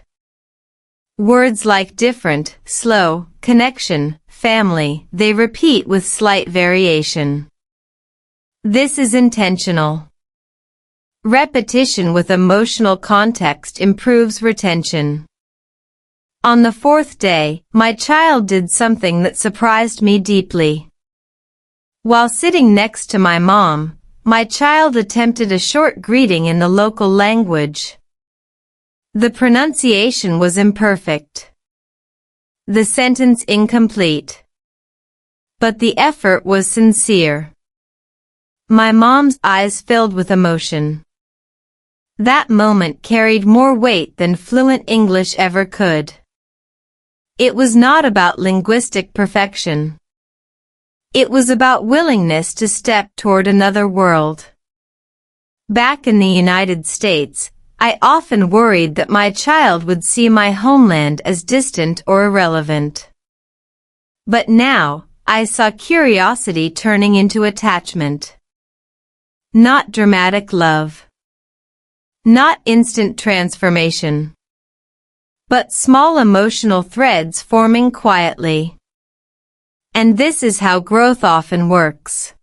Words like different, slow, connection, family, they repeat with slight variation. This is intentional. Repetition with emotional context improves retention. On the fourth day, my child did something that surprised me deeply. While sitting next to my mom, my child attempted a short greeting in the local language. The pronunciation was imperfect. The sentence incomplete. But the effort was sincere. My mom's eyes filled with emotion. That moment carried more weight than fluent English ever could. It was not about linguistic perfection. It was about willingness to step toward another world. Back in the United States, I often worried that my child would see my homeland as distant or irrelevant. But now, I saw curiosity turning into attachment. Not dramatic love. Not instant transformation. But small emotional threads forming quietly. And this is how growth often works.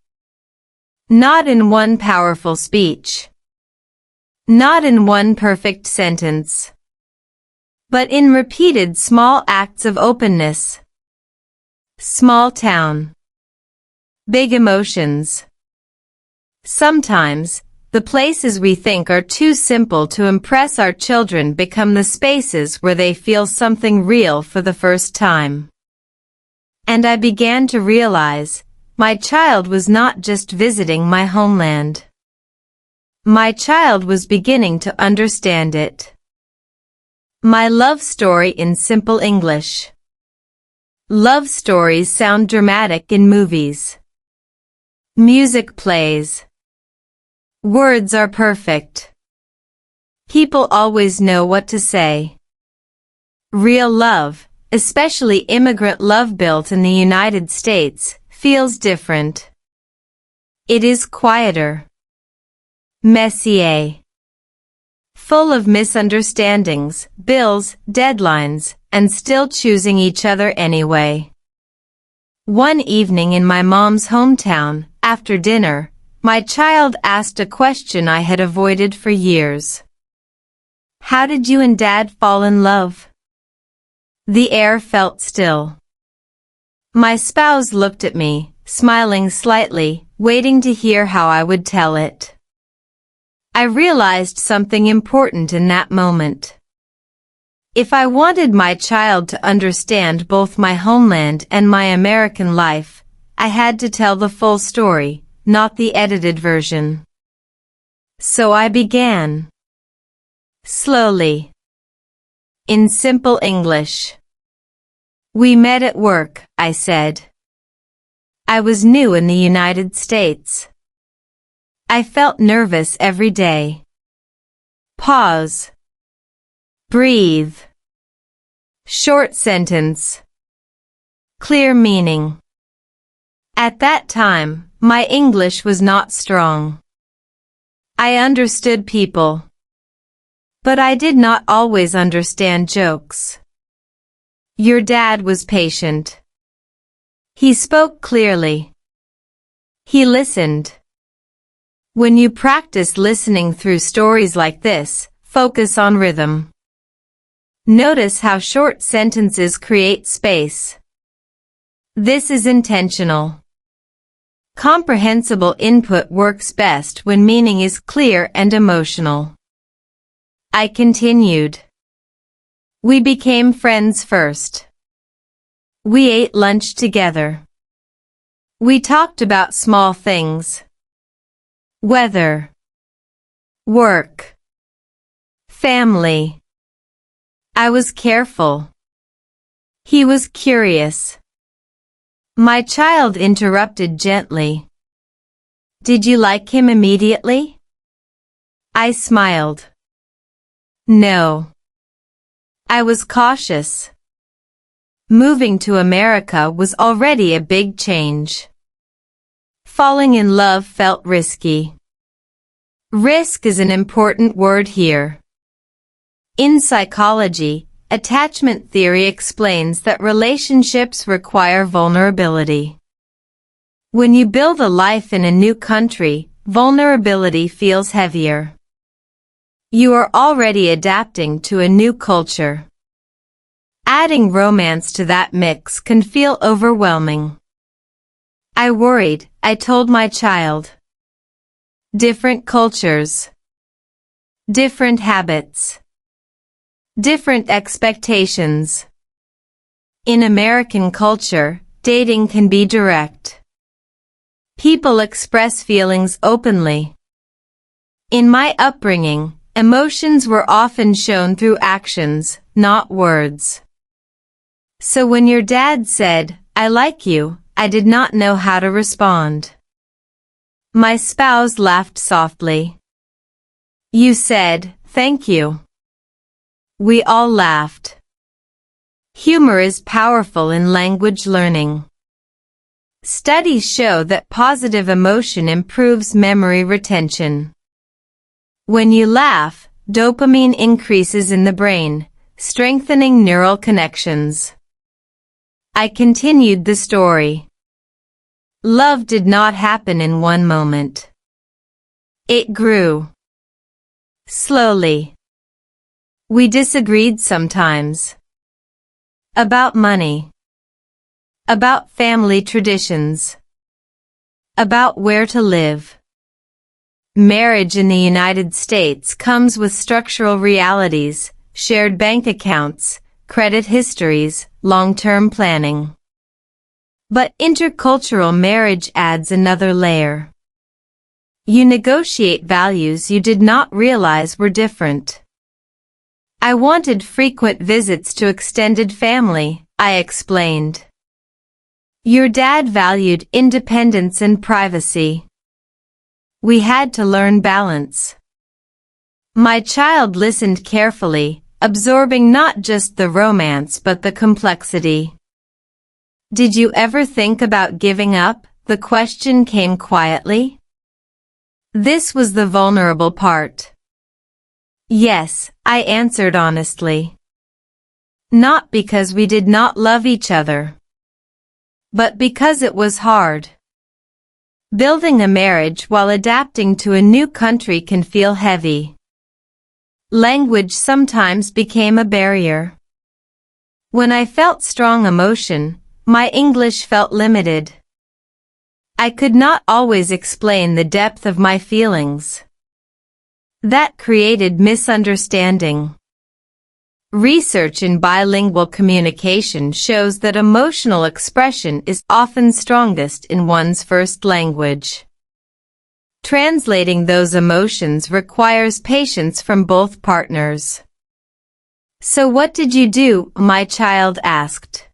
Not in one powerful speech. Not in one perfect sentence. But in repeated small acts of openness. Small town. Big emotions. Sometimes, the places we think are too simple to impress our children become the spaces where they feel something real for the first time. And I began to realize my child was not just visiting my homeland. My child was beginning to understand it. My love story in simple English. Love stories sound dramatic in movies. Music plays. Words are perfect. People always know what to say. Real love, especially immigrant love built in the United States, feels different. It is quieter. Messier. Full of misunderstandings, bills, deadlines, and still choosing each other anyway. One evening in my mom's hometown, after dinner, my child asked a question I had avoided for years. How did you and Dad fall in love? The air felt still. My spouse looked at me, smiling slightly, waiting to hear how I would tell it. I realized something important in that moment. If I wanted my child to understand both my homeland and my American life, I had to tell the full story, not the edited version. So I began. Slowly. In simple English. We met at work, I said. I was new in the United States. I felt nervous every day. Pause. Breathe. Short sentence. Clear meaning. At that time, my English was not strong. I understood people. But I did not always understand jokes. Your dad was patient. He spoke clearly. He listened. When you practice listening through stories like this, focus on rhythm. Notice how short sentences create space. This is intentional. Comprehensible input works best when meaning is clear and emotional. I continued. We became friends first. We ate lunch together. We talked about small things. Weather. Work. Family. I was careful. He was curious. My child interrupted gently. Did you like him immediately? I smiled. No. I was cautious. Moving to America was already a big change. Falling in love felt risky. Risk is an important word here. In psychology, attachment theory explains that relationships require vulnerability. When you build a life in a new country, vulnerability feels heavier. You are already adapting to a new culture. Adding romance to that mix can feel overwhelming. I worried, I told my child. Different cultures. Different habits. Different expectations. In American culture, dating can be direct. People express feelings openly. In my upbringing, emotions were often shown through actions, not words. So when your dad said, "I like you," I did not know how to respond. My spouse laughed softly. You said, "Thank you." We all laughed. Humor is powerful in language learning. Studies show that positive emotion improves memory retention. When you laugh, dopamine increases in the brain, strengthening neural connections. I continued the story. Love did not happen in one moment. It grew. Slowly. We disagreed sometimes. About money. About family traditions. About where to live. Marriage in the United States comes with structural realities, shared bank accounts, credit histories, long-term planning. But intercultural marriage adds another layer. You negotiate values you did not realize were different. I wanted frequent visits to extended family, I explained. Your dad valued independence and privacy. We had to learn balance. My child listened carefully, absorbing not just the romance but the complexity. Did you ever think about giving up? The question came quietly. This was the vulnerable part. Yes, I answered honestly. Not because we did not love each other, but because it was hard. Building a marriage while adapting to a new country can feel heavy. Language sometimes became a barrier. When I felt strong emotion, my English felt limited. I could not always explain the depth of my feelings. That created misunderstanding. Research in bilingual communication shows that emotional expression is often strongest in one's first language. Translating those emotions requires patience from both partners. So what did you do? My child asked.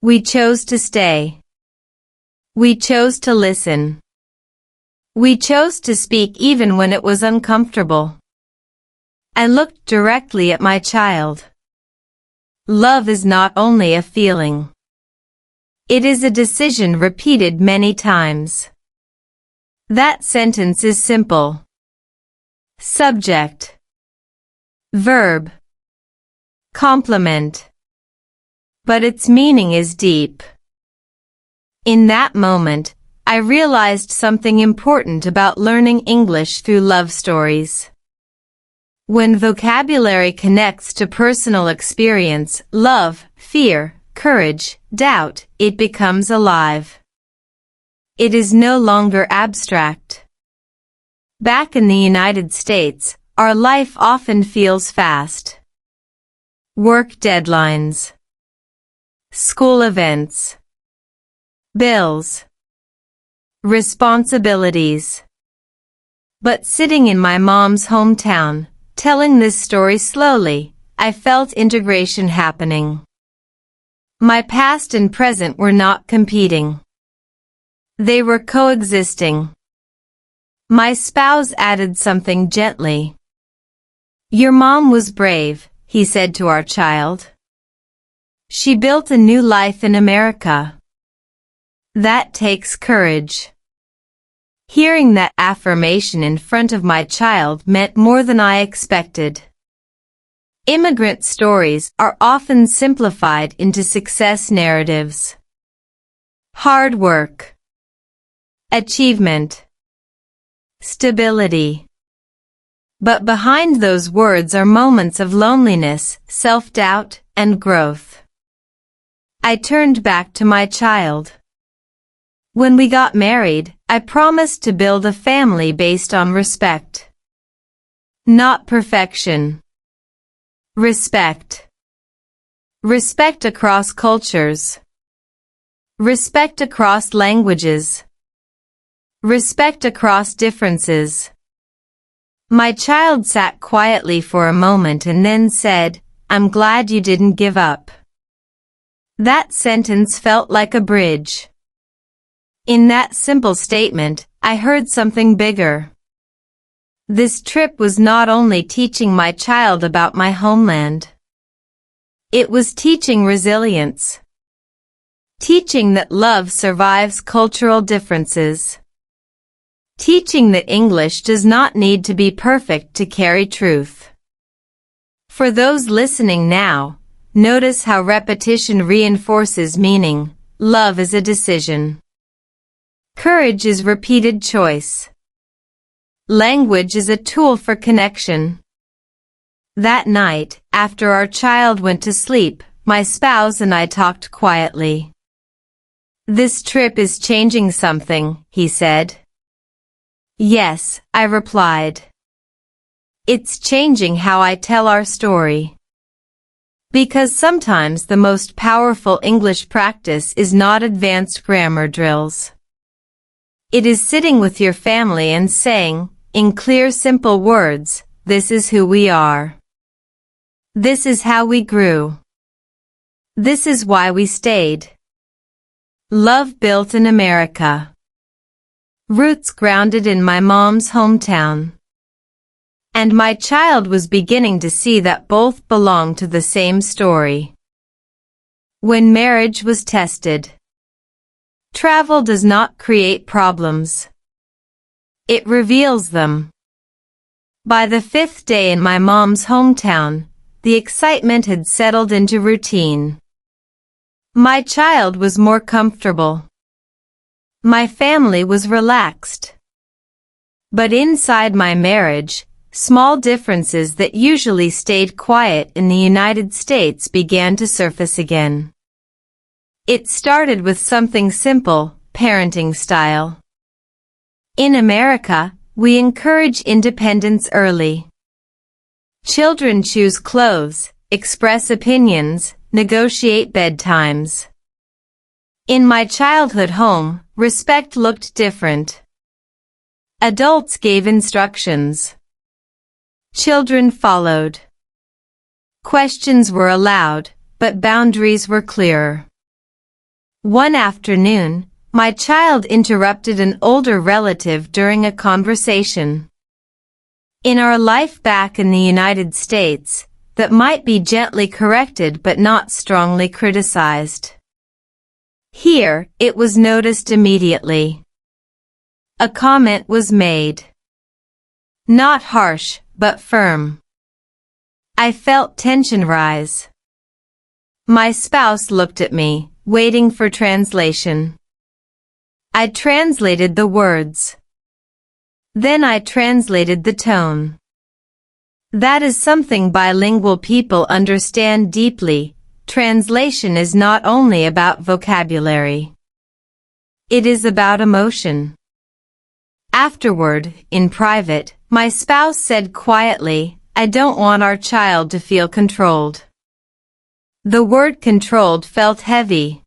We chose to stay. We chose to listen. We chose to speak even when it was uncomfortable. I looked directly at my child. Love is not only a feeling. It is a decision repeated many times. That sentence is simple. Subject. Verb. Complement. But its meaning is deep. In that moment, I realized something important about learning English through love stories. When vocabulary connects to personal experience, love, fear, courage, doubt, it becomes alive. It is no longer abstract. Back in the United States, our life often feels fast. Work deadlines. School events. Bills. Responsibilities. But sitting in my mom's hometown, telling this story slowly, I felt integration happening. My past and present were not competing. They were coexisting. My spouse added something gently. Your mom was brave, he said to our child. She built a new life in America. That takes courage. Hearing that affirmation in front of my child meant more than I expected. Immigrant stories are often simplified into success narratives. Hard work. Achievement. Stability. But behind those words are moments of loneliness, self-doubt, and growth. I turned back to my child. When we got married, I promised to build a family based on respect. Not perfection. Respect. Respect across cultures. Respect across languages. Respect across differences. My child sat quietly for a moment and then said, I'm glad you didn't give up. That sentence felt like a bridge. In that simple statement, I heard something bigger. This trip was not only teaching my child about my homeland. It was teaching resilience. Teaching that love survives cultural differences. Teaching that English does not need to be perfect to carry truth. For those listening now, notice how repetition reinforces meaning. Love is a decision. Courage is repeated choice. Language is a tool for connection. That night, after our child went to sleep, my spouse and I talked quietly. This trip is changing something, he said. Yes, I replied. It's changing how I tell our story. Because sometimes the most powerful English practice is not advanced grammar drills. It is sitting with your family and saying, in clear, simple words, this is who we are. This is how we grew. This is why we stayed. Love built in America. Roots grounded in my mom's hometown. And my child was beginning to see that both belong to the same story. When marriage was tested. Travel does not create problems. It reveals them. By the 5th day in my mom's hometown, the excitement had settled into routine. My child was more comfortable. My family was relaxed. But inside my marriage, small differences that usually stayed quiet in the United States began to surface again. It started with something simple, parenting style. In America, we encourage independence early. Children choose clothes, express opinions, negotiate bedtimes. In my childhood home, respect looked different. Adults gave instructions. Children followed. Questions were allowed, but boundaries were clearer. One afternoon, my child interrupted an older relative during a conversation. In our life back in the United States, that might be gently corrected but not strongly criticized. Here, it was noticed immediately. A comment was made. Not harsh, but firm. I felt tension rise. My spouse looked at me, waiting for translation. I translated the words. Then I translated the tone. That is something bilingual people understand deeply. Translation is not only about vocabulary. It is about emotion. Afterward, in private, my spouse said quietly, I don't want our child to feel controlled. The word controlled felt heavy.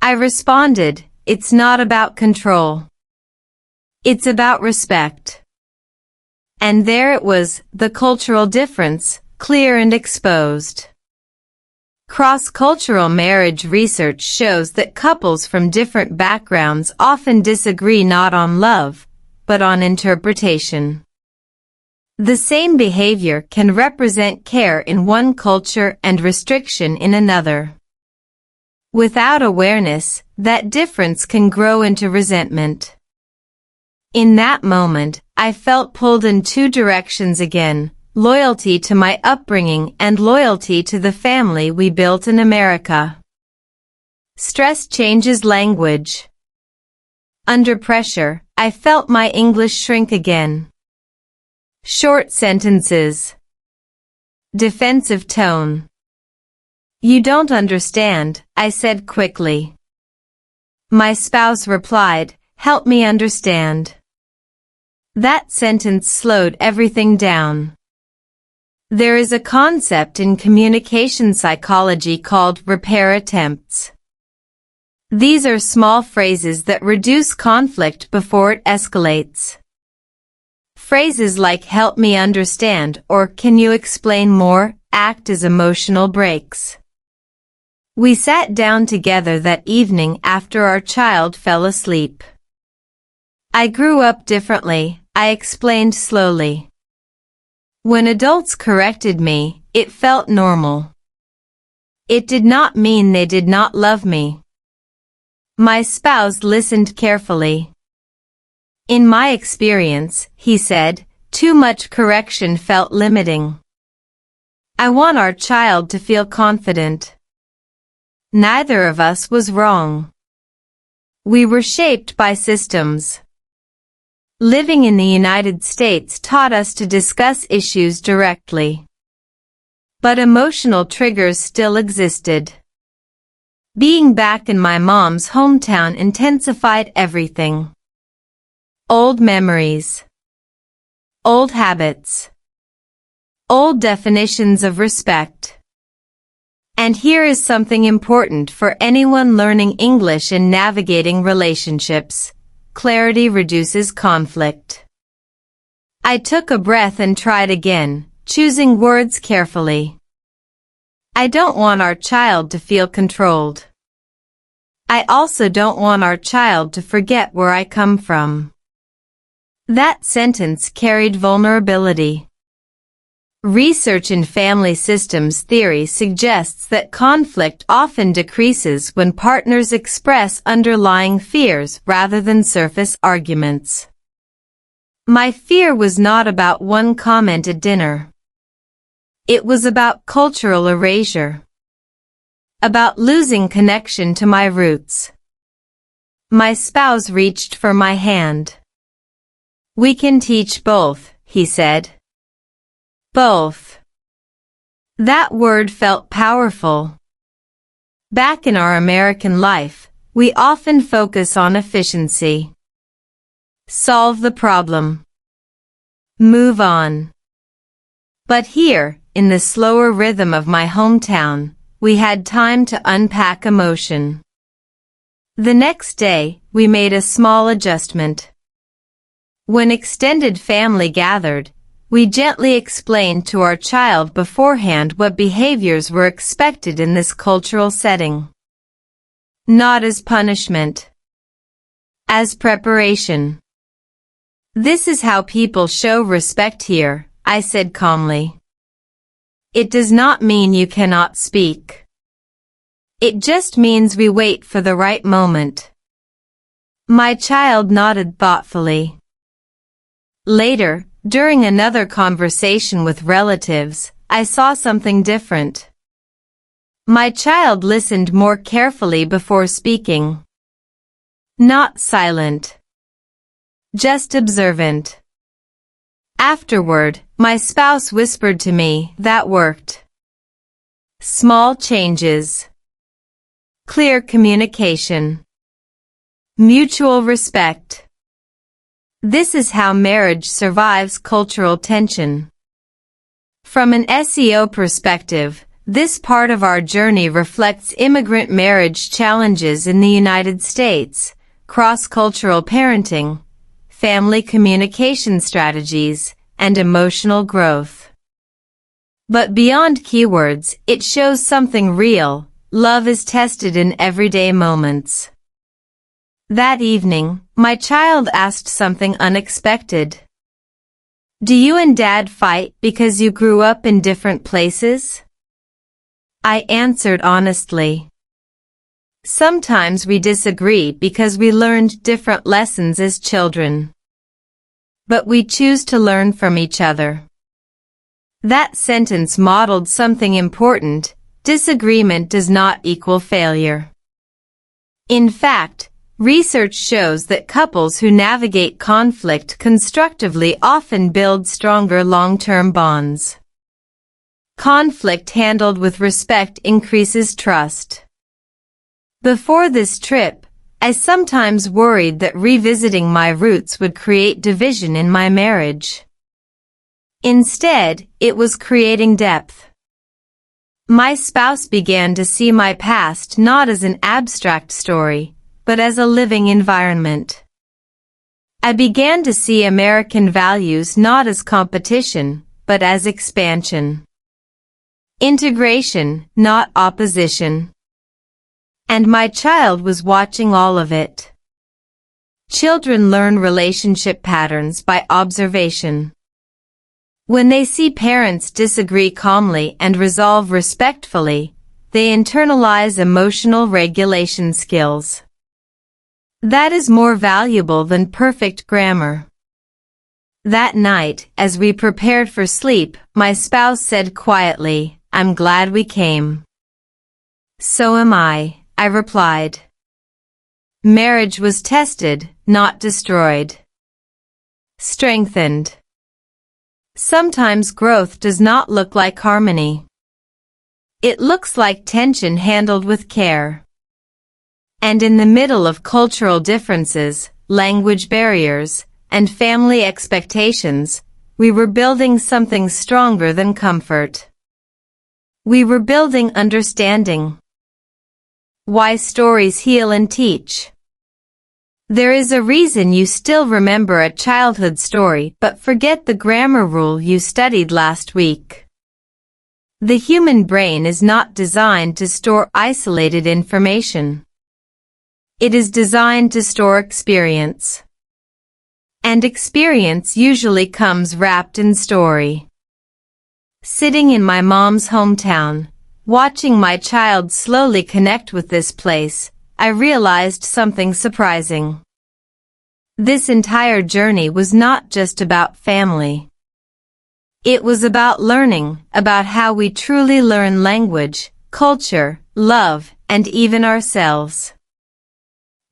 I responded, it's not about control. It's about respect. And there it was, the cultural difference, clear and exposed. Cross-cultural marriage research shows that couples from different backgrounds often disagree not on love, but on interpretation. The same behavior can represent care in one culture and restriction in another. Without awareness, that difference can grow into resentment. In that moment, I felt pulled in two directions again, loyalty to my upbringing and loyalty to the family we built in America. Stress changes language. Under pressure, I felt my English shrink again. Short sentences. Defensive tone. You don't understand, I said quickly. My spouse replied, help me understand. That sentence slowed everything down. There is a concept in communication psychology called repair attempts. These are small phrases that reduce conflict before it escalates. Phrases like help me understand or can you explain more act as emotional brakes. We sat down together that evening after our child fell asleep. I grew up differently, I explained slowly. When adults corrected me, it felt normal. It did not mean they did not love me. My spouse listened carefully. In my experience, he said, too much correction felt limiting. I want our child to feel confident. Neither of us was wrong. We were shaped by systems. Living in the United States taught us to discuss issues directly. But emotional triggers still existed. Being back in my mom's hometown intensified everything. Old memories. Old habits. Old definitions of respect. And here is something important for anyone learning English and navigating relationships. Clarity reduces conflict. I took a breath and tried again, choosing words carefully. I don't want our child to feel controlled. I also don't want our child to forget where I come from. That sentence carried vulnerability. Research in family systems theory suggests that conflict often decreases when partners express underlying fears rather than surface arguments. My fear was not about one comment at dinner. It was about cultural erasure. About losing connection to my roots. My spouse reached for my hand. "We can teach both," he said. Both. That word felt powerful. Back in our American life, we often focus on efficiency. Solve the problem. Move on. But here, in the slower rhythm of my hometown, we had time to unpack emotion. The next day, we made a small adjustment. When extended family gathered, we gently explained to our child beforehand what behaviors were expected in this cultural setting. Not as punishment. As preparation. "This is how people show respect here," I said calmly. "It does not mean you cannot speak. It just means we wait for the right moment." My child nodded thoughtfully. Later, during another conversation with relatives, I saw something different. My child listened more carefully before speaking. Not silent. Just observant. Afterward, my spouse whispered to me, "That worked." Small changes. Clear communication. Mutual respect. This is how marriage survives cultural tension. From an SEO perspective, this part of our journey reflects immigrant marriage challenges in the United States, cross-cultural parenting, family communication strategies, and emotional growth. But beyond keywords, it shows something real. Love is tested in everyday moments. That evening, my child asked something unexpected. "Do you and Dad fight because you grew up in different places?" I answered honestly. Sometimes we disagree because we learned different lessons as children. But we choose to learn from each other. That sentence modeled something important. Disagreement does not equal failure. In fact, research shows that couples who navigate conflict constructively often build stronger long-term bonds. Conflict handled with respect increases trust. Before this trip, I sometimes worried that revisiting my roots would create division in my marriage. Instead, it was creating depth. My spouse began to see my past not as an abstract story, but as a living environment. I began to see American values not as competition, but as expansion. Integration, not opposition. And my child was watching all of it. Children learn relationship patterns by observation. When they see parents disagree calmly and resolve respectfully, they internalize emotional regulation skills. That is more valuable than perfect grammar. That night, as we prepared for sleep, my spouse said quietly, "I'm glad we came." "So am I replied. Marriage was tested, not destroyed. Strengthened. Sometimes growth does not look like harmony. It looks like tension handled with care. And in the middle of cultural differences, language barriers, and family expectations, we were building something stronger than comfort. We were building understanding. Why stories heal and teach. There is a reason you still remember a childhood story but forget the grammar rule you studied last week. The human brain is not designed to store isolated information. It is designed to store experience. And experience usually comes wrapped in story. Sitting in my mom's hometown, watching my child slowly connect with this place, I realized something surprising. This entire journey was not just about family. It was about learning, about how we truly learn language, culture, love, and even ourselves.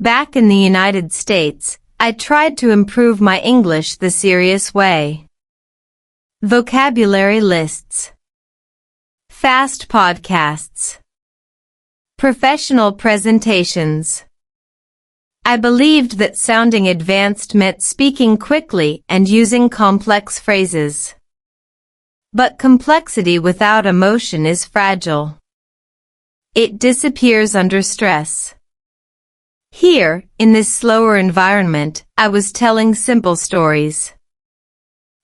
Back in the United States, I tried to improve my English the serious way. Vocabulary lists. Fast podcasts. Professional presentations. I believed that sounding advanced meant speaking quickly and using complex phrases. But complexity without emotion is fragile. It disappears under stress. Here, in this slower environment, I was telling simple stories.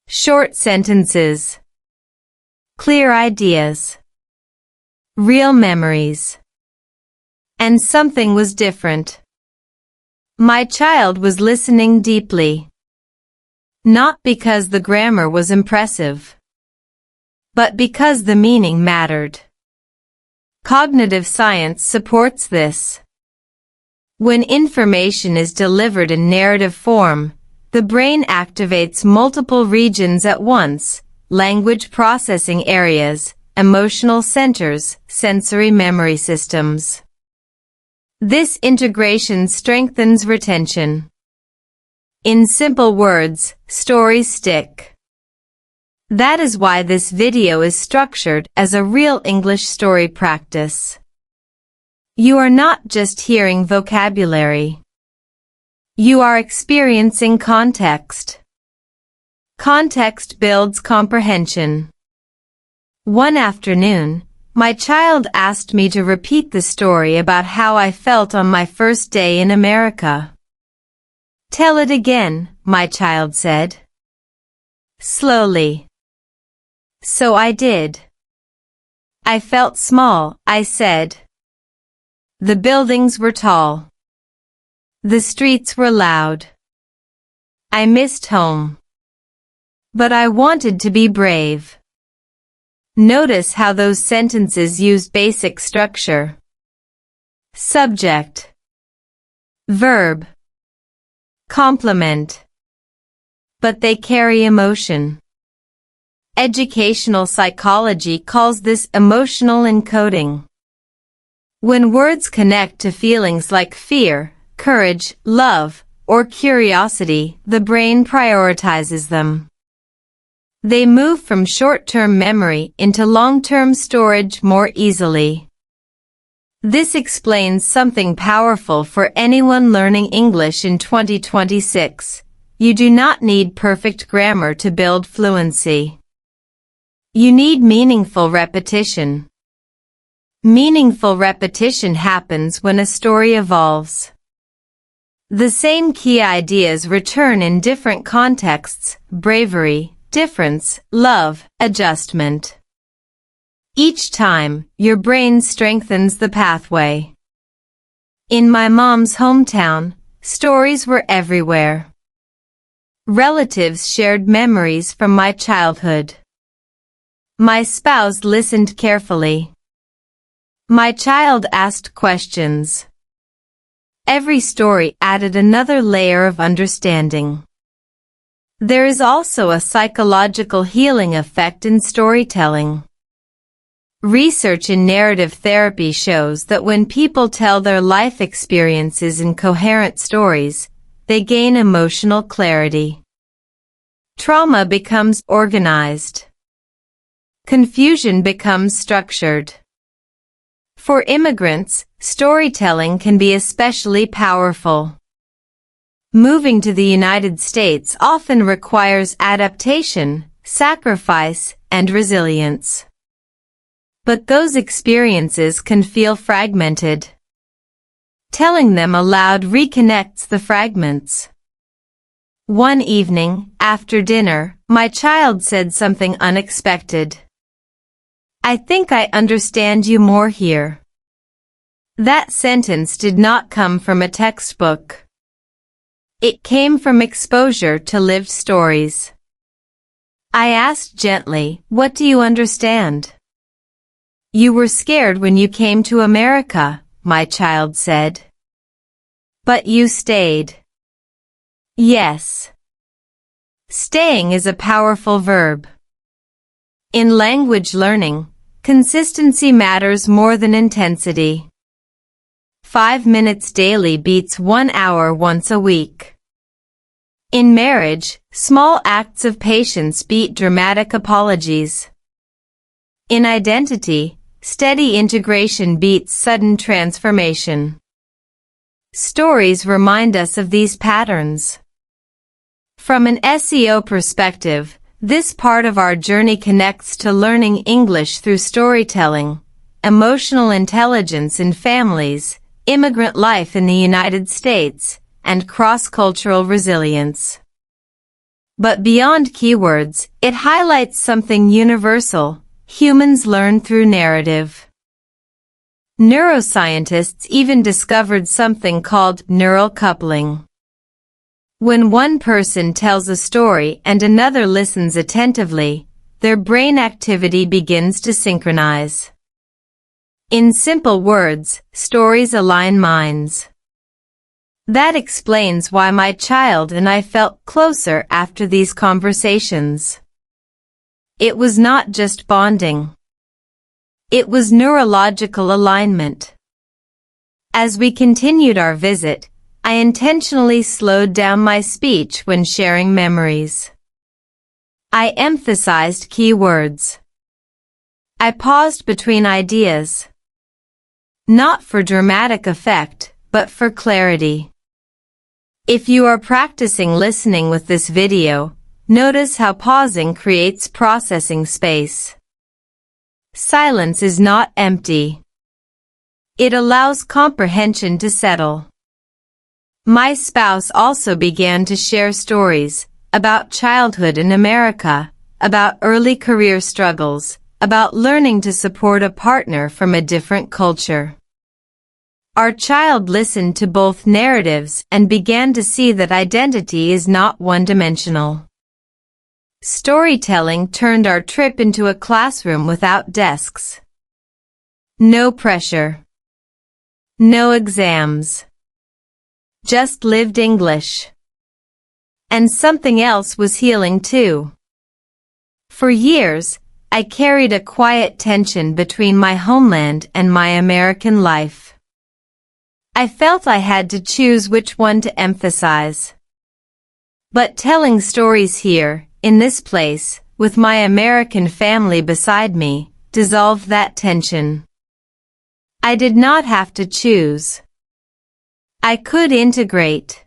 Short sentences. Clear ideas. Real memories. And something was different. My child was listening deeply. Not because the grammar was impressive, but because the meaning mattered. Cognitive science supports this. When information is delivered in narrative form, the brain activates multiple regions at once: language processing areas, emotional centers, sensory memory systems. This integration strengthens retention. In simple words, stories stick. That is why this video is structured as a real English story practice. You are not just hearing vocabulary. You are experiencing context. Context builds comprehension. One afternoon, my child asked me to repeat the story about how I felt on my first day in America. Tell it again, my child said. Slowly. So I did. I felt small, I said. The buildings were tall. The streets were loud. I missed home. But I wanted to be brave. Notice how those sentences use basic structure. Subject. Verb. Complement. But they carry emotion. Educational psychology calls this emotional encoding. When words connect to feelings like fear, courage, love, or curiosity, the brain prioritizes them. They move from short-term memory into long-term storage more easily. This explains something powerful for anyone learning English in 2026. You do not need perfect grammar to build fluency. You need meaningful repetition. Meaningful repetition happens when a story evolves. The same key ideas return in different contexts: bravery, difference, love, adjustment. Each time, your brain strengthens the pathway. In my mom's hometown, stories were everywhere. Relatives shared memories from my childhood. My spouse listened carefully. My child asked questions. Every story added another layer of understanding. There is also a psychological healing effect in storytelling. Research in narrative therapy shows that when people tell their life experiences in coherent stories, they gain emotional clarity. Trauma becomes organized. Confusion becomes structured. For immigrants, storytelling can be especially powerful. Moving to the United States often requires adaptation, sacrifice, and resilience. but those experiences can feel fragmented. Telling them aloud reconnects the fragments. One evening, after dinner, my child said something unexpected. "I think I understand you more here." That sentence did not come from a textbook. It came from exposure to lived stories. I asked gently, "What do you understand?" "You were scared when you came to America," my child said. "But you stayed." Yes. Staying is a powerful verb. In language learning, consistency matters more than intensity. 5 minutes daily beats 1 hour once a week. In marriage, small acts of patience beat dramatic apologies. In identity, steady integration beats sudden transformation. Stories remind us of these patterns. From an SEO perspective, this part of our journey connects to learning English through storytelling, emotional intelligence in families, immigrant life in the United States, and cross-cultural resilience. But beyond keywords, it highlights something universal: humans learn through narrative. Neuroscientists even discovered something called neural coupling. When one person tells a story and another listens attentively, their brain activity begins to synchronize. In simple words, stories align minds. That explains why my child and I felt closer after these conversations. It was not just bonding. It was neurological alignment. As we continued our visit, I intentionally slowed down my speech when sharing memories. I emphasized key words. I paused between ideas. Not for dramatic effect, but for clarity. If you are practicing listening with this video, notice how pausing creates processing space. Silence is not empty. It allows comprehension to settle. My spouse also began to share stories about childhood in America, about early career struggles, about learning to support a partner from a different culture. Our child listened to both narratives and began to see that identity is not one-dimensional. Storytelling turned our trip into a classroom without desks. No pressure. No exams. Just lived English. And something else was healing too. For years, I carried a quiet tension between my homeland and my American life. I felt I had to choose which one to emphasize. But telling stories here, in this place, with my American family beside me, dissolved that tension. I did not have to choose. I could integrate.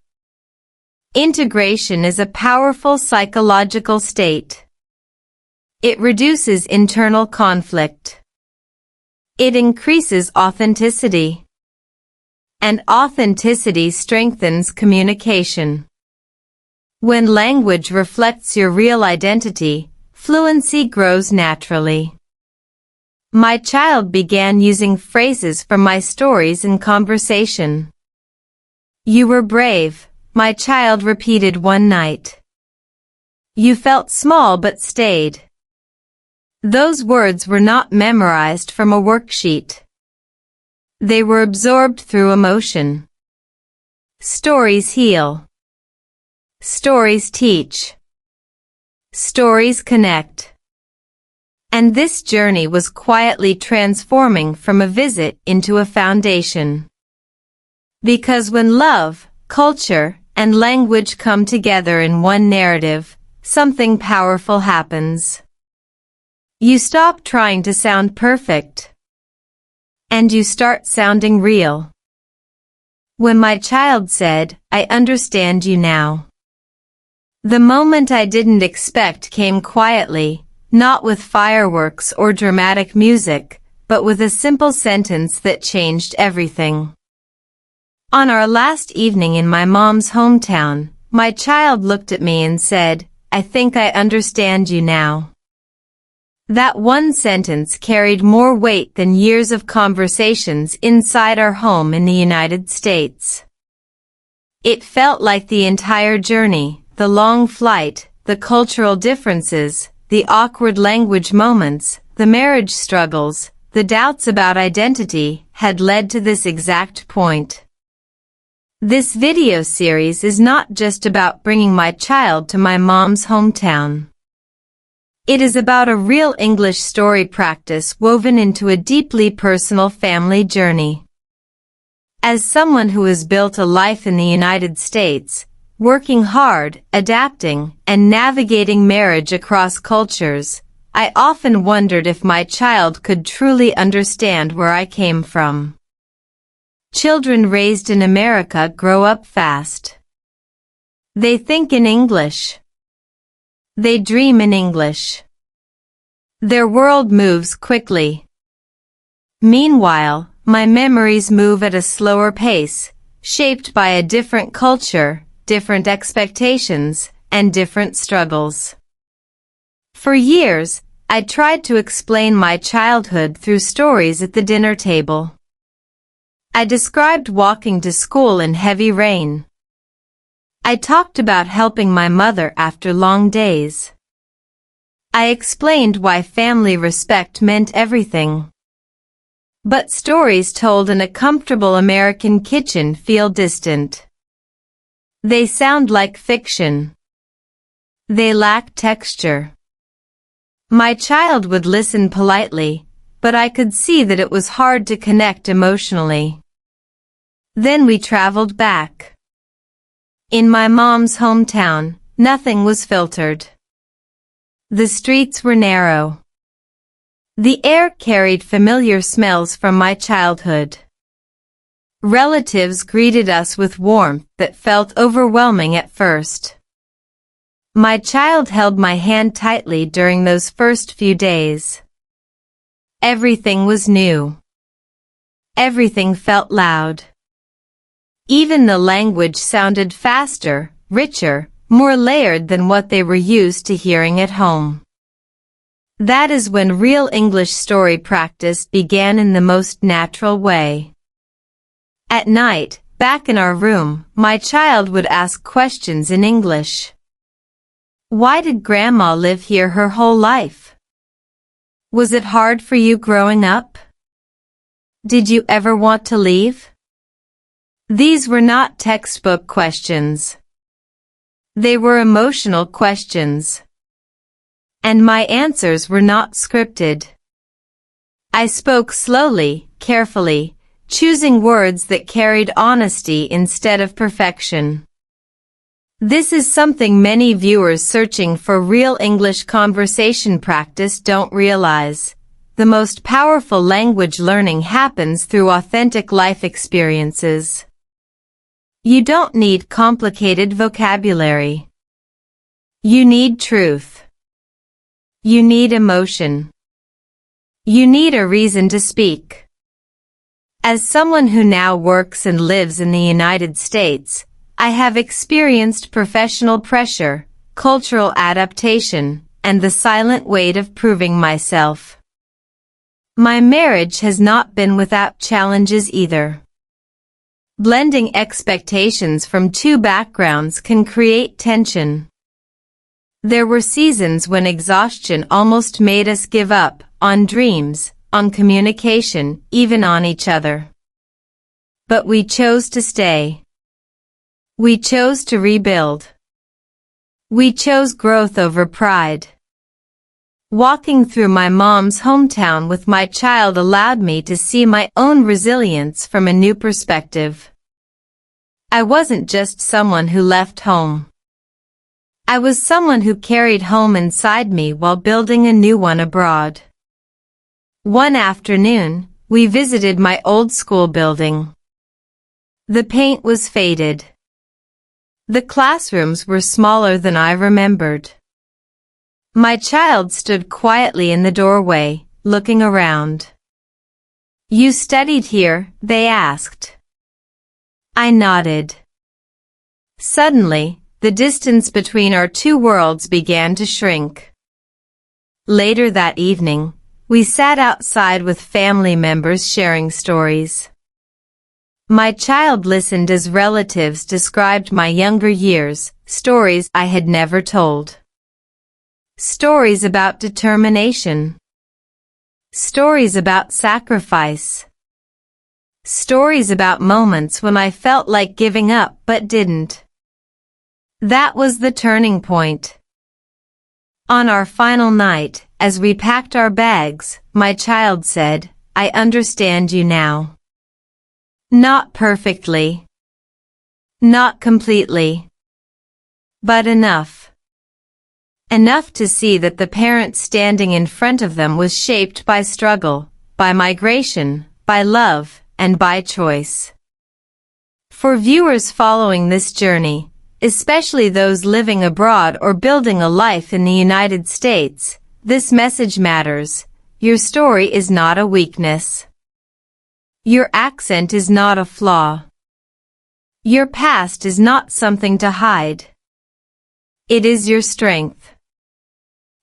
Integration is a powerful psychological state. It reduces internal conflict. It increases authenticity. And authenticity strengthens communication. When language reflects your real identity, fluency grows naturally. My child began using phrases from my stories in conversation. "You were brave," my child repeated one night. "You felt small but stayed." Those words were not memorized from a worksheet. They were absorbed through emotion. Stories heal. Stories teach. Stories connect. And this journey was quietly transforming from a visit into a foundation. Because when love, culture, and language come together in one narrative, something powerful happens. You stop trying to sound perfect. And you start sounding real. When my child said, "I understand you now," the moment I didn't expect came quietly, not with fireworks or dramatic music, but with a simple sentence that changed everything. On our last evening in my mom's hometown, my child looked at me and said, "I think I understand you now." That one sentence carried more weight than years of conversations inside our home in the United States. It felt like the entire journey, the long flight, the cultural differences, the awkward language moments, the marriage struggles, the doubts about identity, had led to this exact point. This video series is not just about bringing my child to my mom's hometown. It is about a real English story practice woven into a deeply personal family journey. As someone who has built a life in the United States, working hard, adapting, and navigating marriage across cultures, I often wondered if my child could truly understand where I came from. Children raised in America grow up fast. They think in English. They dream in English. Their world moves quickly. Meanwhile, my memories move at a slower pace, shaped by a different culture, different expectations, and different struggles. For years, I tried to explain my childhood through stories at the dinner table. I described walking to school in heavy rain. I talked about helping my mother after long days. I explained why family respect meant everything. But stories told in a comfortable American kitchen feel distant. They sound like fiction. They lack texture. My child would listen politely, but I could see that it was hard to connect emotionally. Then we traveled back. In my mom's hometown, nothing was filtered. The streets were narrow. The air carried familiar smells from my childhood. Relatives greeted us with warmth that felt overwhelming at first. My child held my hand tightly during those first few days. Everything was new. Everything felt loud. Even the language sounded faster, richer, more layered than what they were used to hearing at home. That is when real English story practice began in the most natural way. At night, back in our room, my child would ask questions in English. Why did Grandma live here her whole life? Was it hard for you growing up? Did you ever want to leave? These were not textbook questions. They were emotional questions. And my answers were not scripted. I spoke slowly, carefully, choosing words that carried honesty instead of perfection. This is something many viewers searching for real English conversation practice don't realize. The most powerful language learning happens through authentic life experiences. You don't need complicated vocabulary. You need truth. You need emotion. You need a reason to speak. As someone who now works and lives in the United States, I have experienced professional pressure, cultural adaptation, and the silent weight of proving myself. My marriage has not been without challenges either. Blending expectations from two backgrounds can create tension. There were seasons when exhaustion almost made us give up, on dreams, on communication, even on each other. But we chose to stay. We chose to rebuild. We chose growth over pride. Walking through my mom's hometown with my child allowed me to see my own resilience from a new perspective. I wasn't just someone who left home. I was someone who carried home inside me while building a new one abroad. One afternoon, we visited my old school building. The paint was faded. The classrooms were smaller than I remembered. My child stood quietly in the doorway, looking around. You studied here? They asked. I nodded. Suddenly, the distance between our two worlds began to shrink. Later that evening, we sat outside with family members sharing stories. My child listened as relatives described my younger years, stories I had never told. Stories about determination. Stories about sacrifice. Stories about moments when I felt like giving up but didn't. That was the turning point. On our final night, as we packed our bags, my child said, I understand you now. Not perfectly. Not completely. But enough. Enough to see that the parent standing in front of them was shaped by struggle, by migration, by love, and by choice. For viewers following this journey, especially those living abroad or building a life in the United States, this message matters. Your story is not a weakness. Your accent is not a flaw. Your past is not something to hide. It is your strength.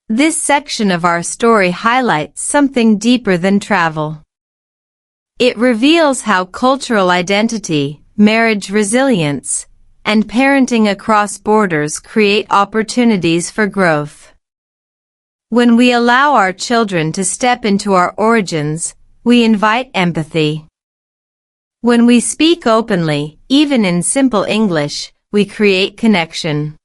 This section of our story highlights something deeper than travel. It reveals how cultural identity, marriage resilience, and parenting across borders create opportunities for growth. When we allow our children to step into our origins, we invite empathy. When we speak openly, even in simple English, we create connection.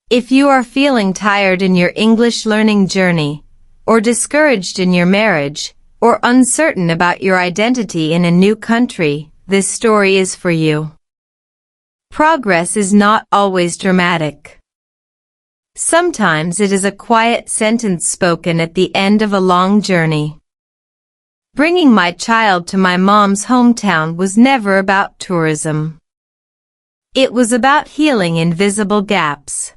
If you are feeling tired in your English learning journey, or discouraged in your marriage, or uncertain about your identity in a new country, this story is for you. Progress is not always dramatic. Sometimes it is a quiet sentence spoken at the end of a long journey. Bringing my child to my mom's hometown was never about tourism. It was about healing invisible gaps.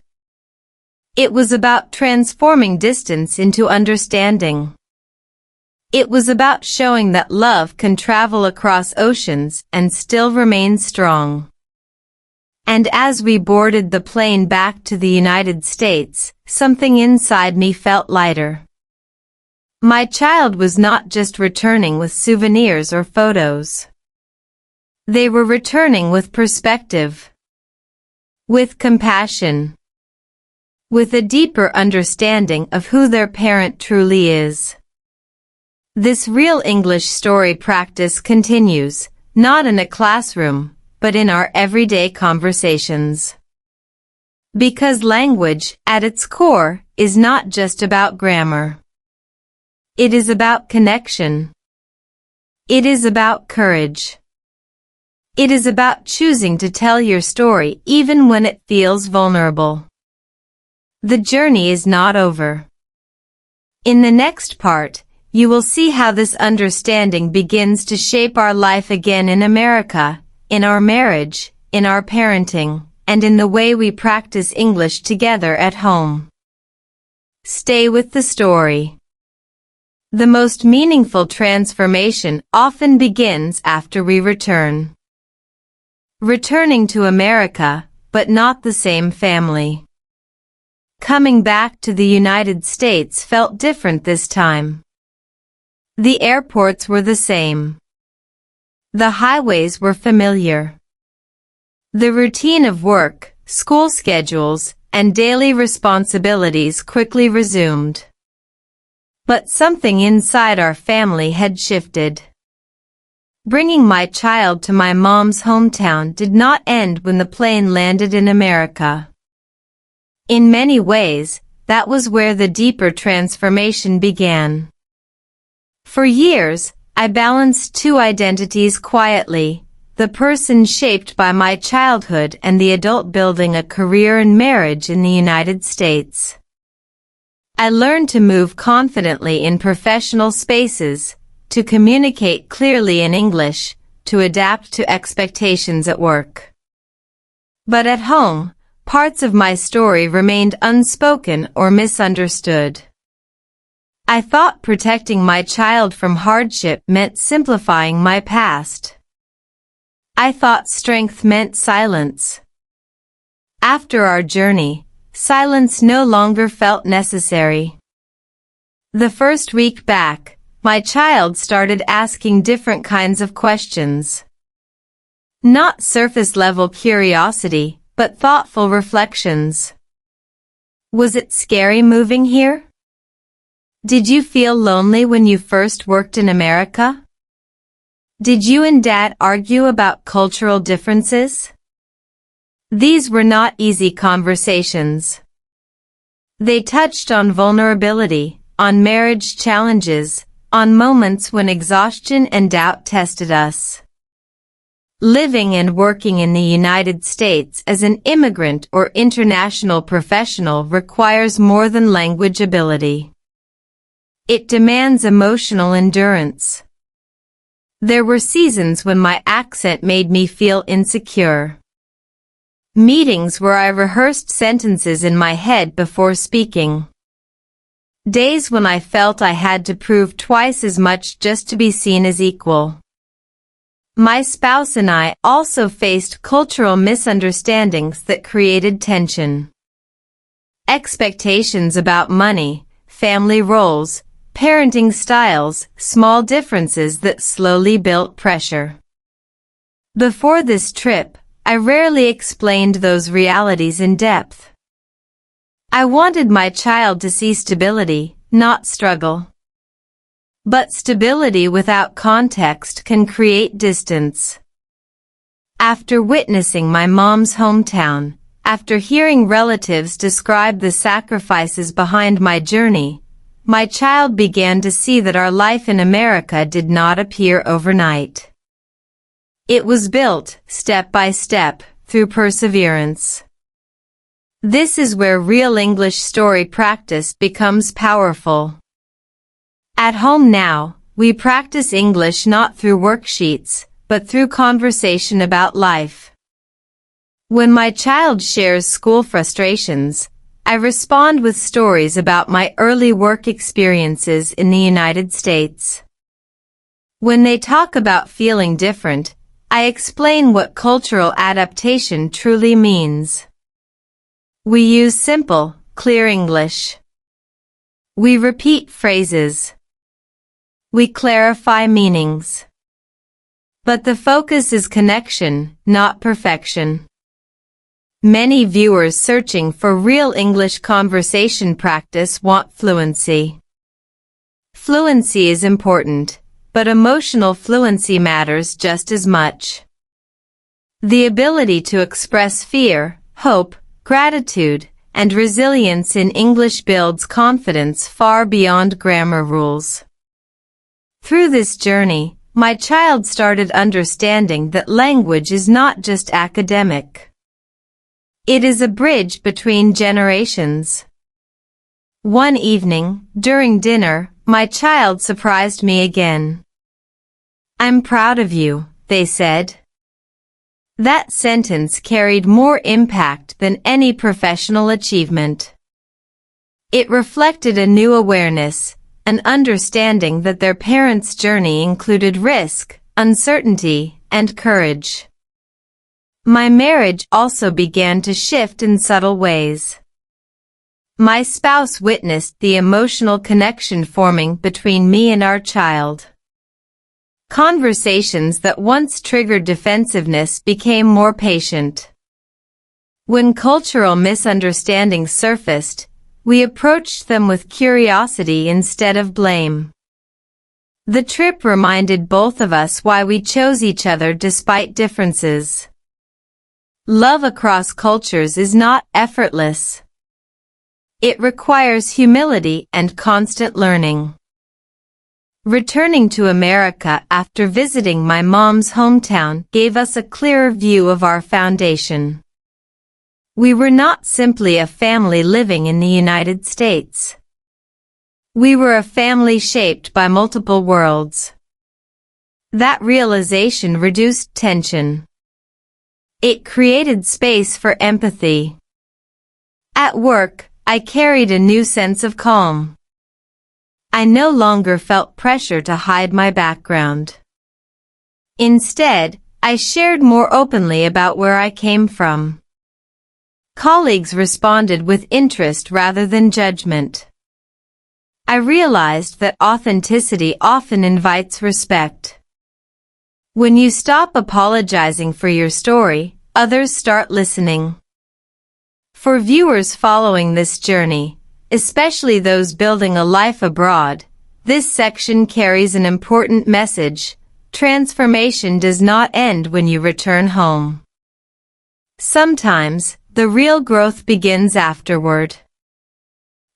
It was about transforming distance into understanding. It was about showing that love can travel across oceans and still remain strong. And as we boarded the plane back to the United States, something inside me felt lighter. My child was not just returning with souvenirs or photos. They were returning with perspective, with compassion, with a deeper understanding of who their parent truly is. This real English story practice continues, not in a classroom, but in our everyday conversations. Because language, at its core, is not just about grammar. It is about connection. It is about courage. It is about choosing to tell your story even when it feels vulnerable. The journey is not over. In the next part, you will see how this understanding begins to shape our life again in America, in our marriage, in our parenting, and in the way we practice English together at home. Stay with the story. The most meaningful transformation often begins after we return. Returning to America, but not the same family. Coming back to the United States felt different this time. The airports were the same. The highways were familiar. The routine of work, school schedules, and daily responsibilities quickly resumed. But something inside our family had shifted. Bringing my child to my mom's hometown did not end when the plane landed in America. In many ways, that was where the deeper transformation began. For years, I balanced two identities quietly, the person shaped by my childhood and the adult building a career and marriage in the United States. I learned to move confidently in professional spaces, to communicate clearly in English, to adapt to expectations at work. But at home, parts of my story remained unspoken or misunderstood. I thought protecting my child from hardship meant simplifying my past. I thought strength meant silence. After our journey, silence no longer felt necessary. The first week back, my child started asking different kinds of questions. Not surface-level curiosity, but thoughtful reflections. Was it scary moving here? Did you feel lonely when you first worked in America? Did you and Dad argue about cultural differences? These were not easy conversations. They touched on vulnerability, on marriage challenges, on moments when exhaustion and doubt tested us. Living and working in the United States as an immigrant or international professional requires more than language ability. It demands emotional endurance. There were seasons when my accent made me feel insecure. Meetings where I rehearsed sentences in my head before speaking. Days when I felt I had to prove twice as much just to be seen as equal. My spouse and I also faced cultural misunderstandings that created tension. Expectations about money, family roles, parenting styles, small differences that slowly built pressure. Before this trip, I rarely explained those realities in depth. I wanted my child to see stability, not struggle. But stability without context can create distance. After witnessing my mom's hometown, after hearing relatives describe the sacrifices behind my journey, my child began to see that our life in America did not appear overnight. It was built, step by step, through perseverance. This is where real English story practice becomes powerful. At home now, we practice English not through worksheets, but through conversation about life. When my child shares school frustrations, I respond with stories about my early work experiences in the United States. When they talk about feeling different, I explain what cultural adaptation truly means. We use simple, clear English. We repeat phrases. We clarify meanings. But the focus is connection, not perfection. Many viewers searching for real English conversation practice want fluency. Fluency is important, but emotional fluency matters just as much. The ability to express fear, hope, gratitude, and resilience in English builds confidence far beyond grammar rules. Through this journey, my child started understanding that language is not just academic. It is a bridge between generations. One evening, during dinner, my child surprised me again. "I'm proud of you," they said. That sentence carried more impact than any professional achievement. It reflected a new awareness, an understanding that their parents' journey included risk, uncertainty, and courage. My marriage also began to shift in subtle ways. My spouse witnessed the emotional connection forming between me and our child. Conversations that once triggered defensiveness became more patient. When cultural misunderstandings surfaced, we approached them with curiosity instead of blame. The trip reminded both of us why we chose each other despite differences. Love across cultures is not effortless. It requires humility and constant learning. Returning to America after visiting my mom's hometown gave us a clearer view of our foundation. We were not simply a family living in the United States. We were a family shaped by multiple worlds. That realization reduced tension. It created space for empathy. At work, I carried a new sense of calm. I no longer felt pressure to hide my background. Instead, I shared more openly about where I came from. Colleagues responded with interest rather than judgment. I realized that authenticity often invites respect. When you stop apologizing for your story, others start listening. For viewers following this journey, especially those building a life abroad, this section carries an important message. Transformation does not end when you return home. Sometimes, the real growth begins afterward.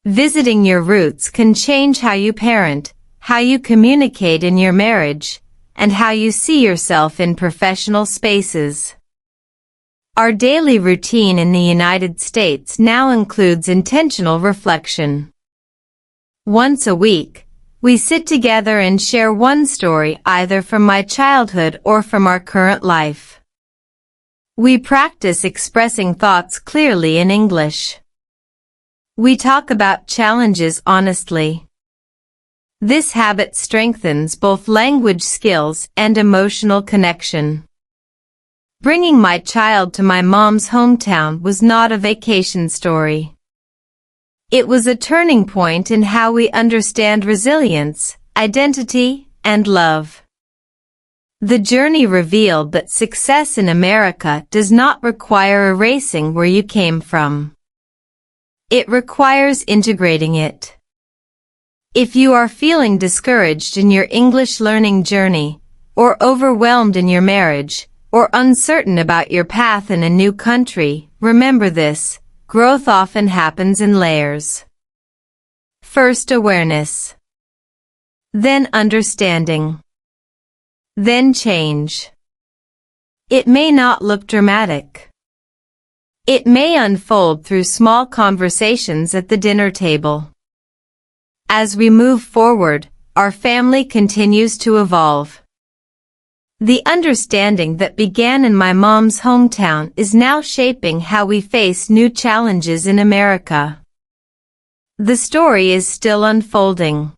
Visiting your roots can change how you parent, how you communicate in your marriage, and how you see yourself in professional spaces. Our daily routine in the United States now includes intentional reflection. Once a week, we sit together and share one story either from my childhood or from our current life. We practice expressing thoughts clearly in English. We talk about challenges honestly. This habit strengthens both language skills and emotional connection. Bringing my child to my mom's hometown was not a vacation story. It was a turning point in how we understand resilience, identity, and love. The journey revealed that success in America does not require erasing where you came from. It requires integrating it. If you are feeling discouraged in your English learning journey, or overwhelmed in your marriage, or uncertain about your path in a new country, remember this: growth often happens in layers. First awareness. Then understanding. Then change. It may not look dramatic. It may unfold through small conversations at the dinner table. As we move forward, our family continues to evolve. The understanding that began in my mom's hometown is now shaping how we face new challenges in America. The story is still unfolding.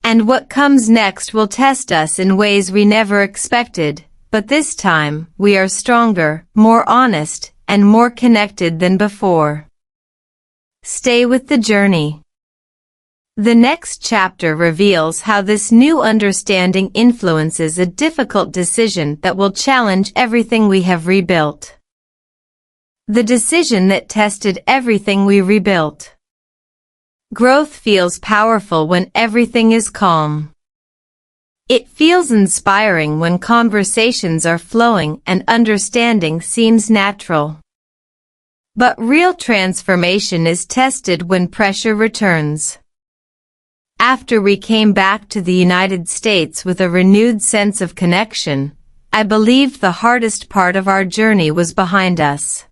And what comes next will test us in ways we never expected, but this time, we are stronger, more honest, and more connected than before. Stay with the journey. The next chapter reveals how this new understanding influences a difficult decision that will challenge everything we have rebuilt. The decision that tested everything we rebuilt. Growth feels powerful when everything is calm. It feels inspiring when conversations are flowing and understanding seems natural. But real transformation is tested when pressure returns. After we came back to the United States with a renewed sense of connection, I believed the hardest part of our journey was behind us.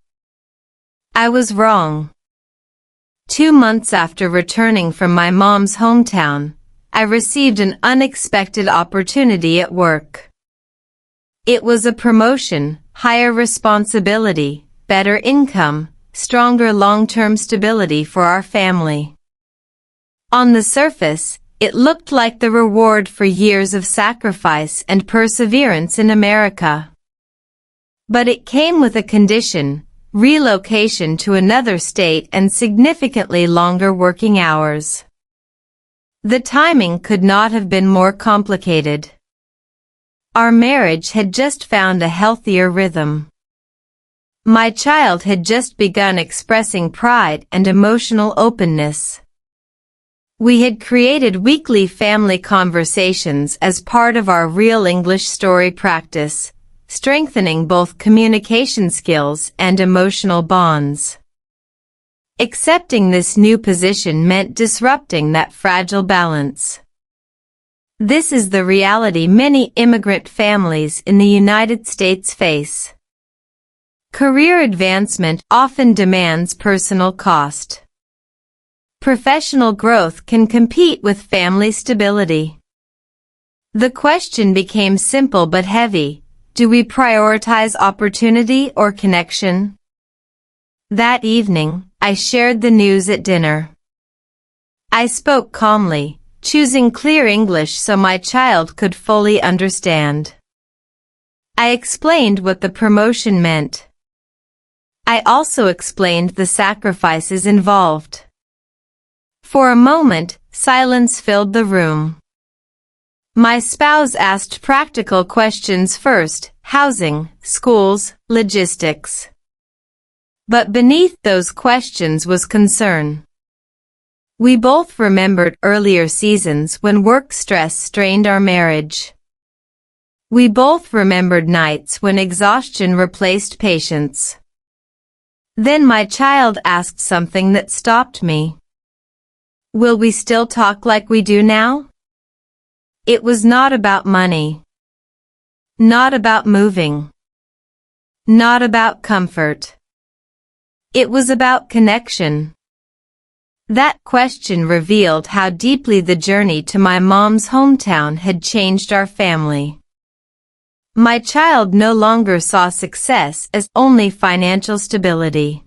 I was wrong. 2 months after returning from my mom's hometown, I received an unexpected opportunity at work. It was a promotion, higher responsibility, better income, stronger long-term stability for our family. On the surface, it looked like the reward for years of sacrifice and perseverance in America. But it came with a condition: relocation to another state and significantly longer working hours. The timing could not have been more complicated. Our marriage had just found a healthier rhythm. My child had just begun expressing pride and emotional openness. We had created weekly family conversations as part of our Real English Story practice, strengthening both communication skills and emotional bonds. Accepting this new position meant disrupting that fragile balance. This is the reality many immigrant families in the United States face. Career advancement often demands personal cost. Professional growth can compete with family stability. The question became simple but heavy: do we prioritize opportunity or connection? That evening, I shared the news at dinner. I spoke calmly, choosing clear English so my child could fully understand. I explained what the promotion meant. I also explained the sacrifices involved. For a moment, silence filled the room. My spouse asked practical questions first: housing, schools, logistics. But beneath those questions was concern. We both remembered earlier seasons when work stress strained our marriage. We both remembered nights when exhaustion replaced patience. Then my child asked something that stopped me. Will we still talk like we do now? It was not about money. Not about moving. Not about comfort. It was about connection. That question revealed how deeply the journey to my mom's hometown had changed our family. My child no longer saw success as only financial stability.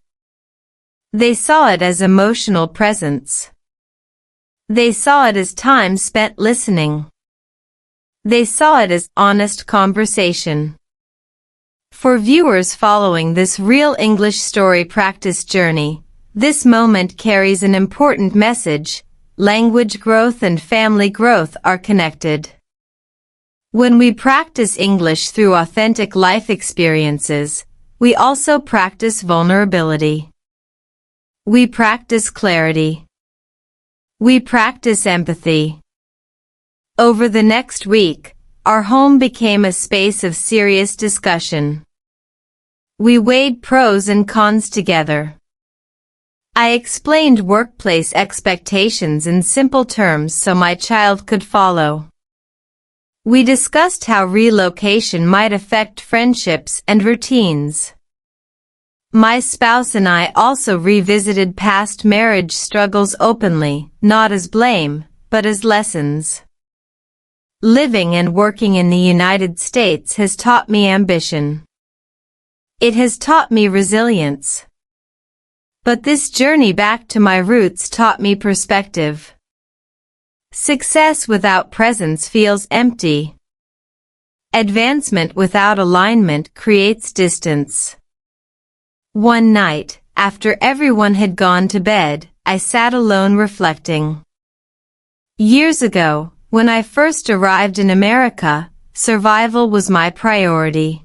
They saw it as emotional presence. They saw it as time spent listening. They saw it as honest conversation. For viewers following this real English story practice journey, this moment carries an important message: language growth and family growth are connected. When we practice English through authentic life experiences, we also practice vulnerability. We practice clarity. We practice empathy. Over the next week, our home became a space of serious discussion. We weighed pros and cons together. I explained workplace expectations in simple terms so my child could follow. We discussed how relocation might affect friendships and routines. My spouse and I also revisited past marriage struggles openly, not as blame, but as lessons. Living and working in the United States has taught me ambition. It has taught me resilience. But this journey back to my roots taught me perspective. Success without presence feels empty. Advancement without alignment creates distance. One night, after everyone had gone to bed, I sat alone reflecting. Years ago, when I first arrived in America, survival was my priority.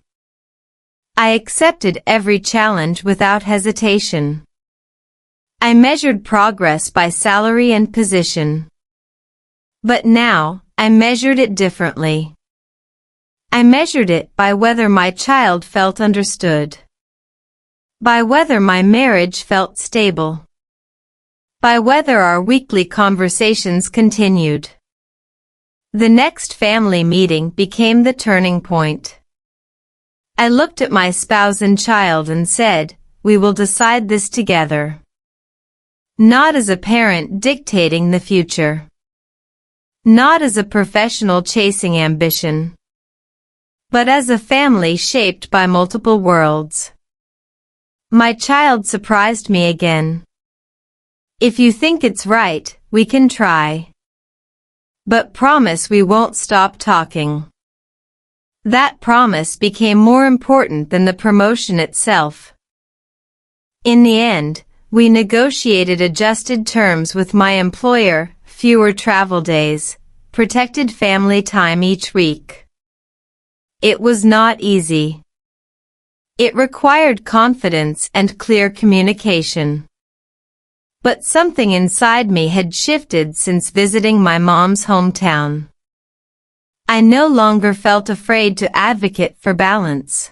I accepted every challenge without hesitation. I measured progress by salary and position. But now, I measured it differently. I measured it by whether my child felt understood. By whether my marriage felt stable. By whether our weekly conversations continued. The next family meeting became the turning point. I looked at my spouse and child and said, "We will decide this together." Not as a parent dictating the future. Not as a professional chasing ambition. But as a family shaped by multiple worlds. My child surprised me again. "If you think it's right, we can try. But promise we won't stop talking." That promise became more important than the promotion itself. In the end, we negotiated adjusted terms with my employer: fewer travel days, protected family time each week. It was not easy. It required confidence and clear communication. But something inside me had shifted since visiting my mom's hometown. I no longer felt afraid to advocate for balance.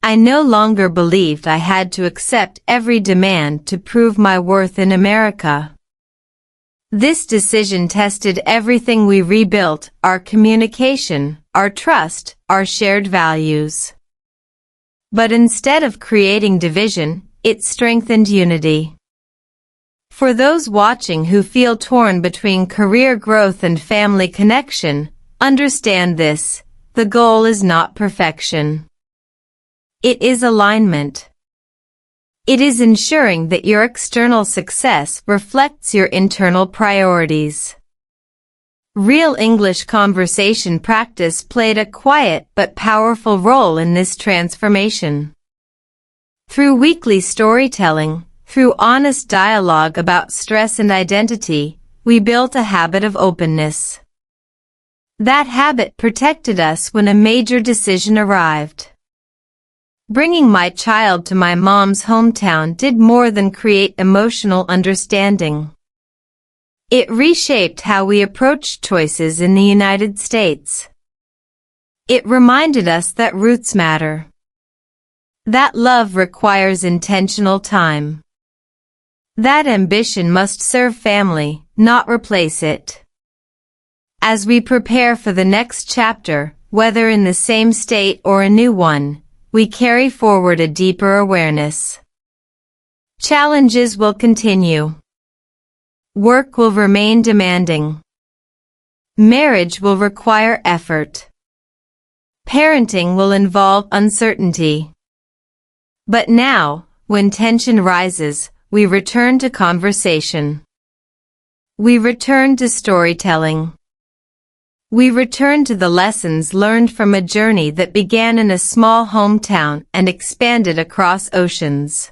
I no longer believed I had to accept every demand to prove my worth in America. This decision tested everything we rebuilt: our communication, our trust, our shared values. But instead of creating division, it strengthened unity. For those watching who feel torn between career growth and family connection, understand this: the goal is not perfection. It is alignment. It is ensuring that your external success reflects your internal priorities. Real English conversation practice played a quiet but powerful role in this transformation. Through weekly storytelling, through honest dialogue about stress and identity, we built a habit of openness. That habit protected us when a major decision arrived. Bringing my child to my mom's hometown did more than create emotional understanding. It reshaped how we approached choices in the United States. It reminded us that roots matter. That love requires intentional time. That ambition must serve family, not replace it. As we prepare for the next chapter, whether in the same state or a new one, we carry forward a deeper awareness. Challenges will continue. Work will remain demanding. Marriage will require effort. Parenting will involve uncertainty. But now, when tension rises, we return to conversation. We return to storytelling. We return to the lessons learned from a journey that began in a small hometown and expanded across oceans.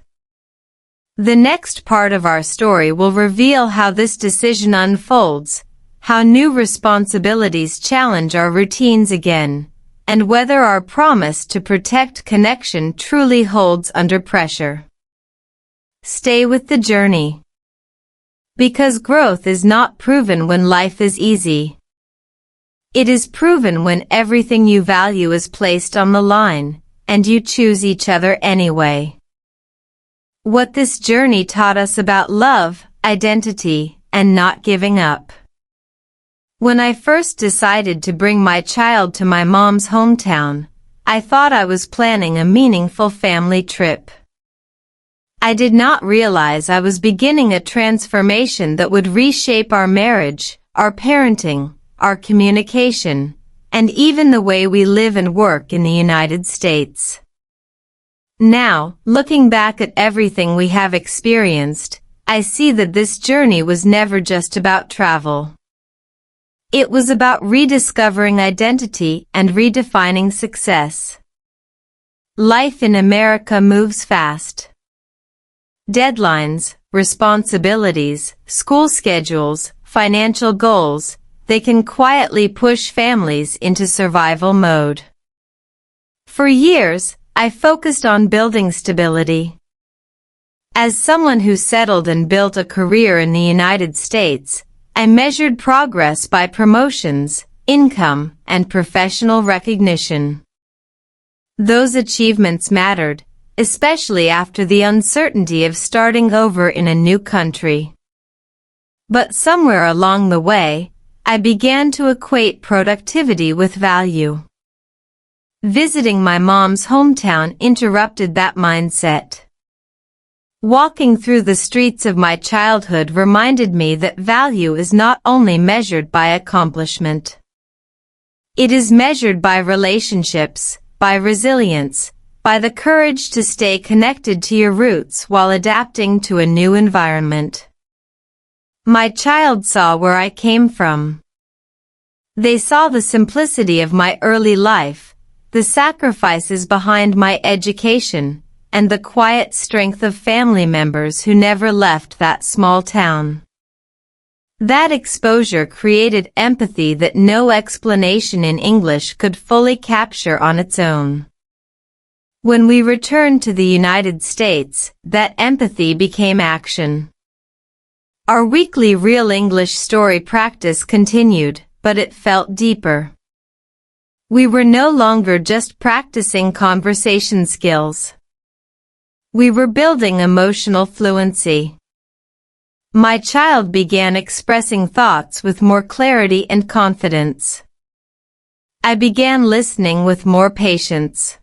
The next part of our story will reveal how this decision unfolds, how new responsibilities challenge our routines again, and whether our promise to protect connection truly holds under pressure. Stay with the journey. Because growth is not proven when life is easy. It is proven when everything you value is placed on the line, and you choose each other anyway. What this journey taught us about love, identity, and not giving up. When I first decided to bring my child to my mom's hometown, I thought I was planning a meaningful family trip. I did not realize I was beginning a transformation that would reshape our marriage, our parenting, our communication, and even the way we live and work in the United States. Now, looking back at everything we have experienced, I see that this journey was never just about travel. It was about rediscovering identity and redefining success. Life in America moves fast. Deadlines, responsibilities, school schedules, financial goals, they can quietly push families into survival mode. For years, I focused on building stability. As someone who settled and built a career in the United States, I measured progress by promotions, income, and professional recognition. Those achievements mattered, especially after the uncertainty of starting over in a new country. But somewhere along the way, I began to equate productivity with value. Visiting my mom's hometown interrupted that mindset. Walking through the streets of my childhood reminded me that value is not only measured by accomplishment. It is measured by relationships, by resilience, by the courage to stay connected to your roots while adapting to a new environment. My child saw where I came from. They saw the simplicity of my early life, the sacrifices behind my education, and the quiet strength of family members who never left that small town. That exposure created empathy that no explanation in English could fully capture on its own. When we returned to the United States, that empathy became action. Our weekly Real English story practice continued, but it felt deeper. We were no longer just practicing conversation skills. We were building emotional fluency. My child began expressing thoughts with more clarity and confidence. I began listening with more patience.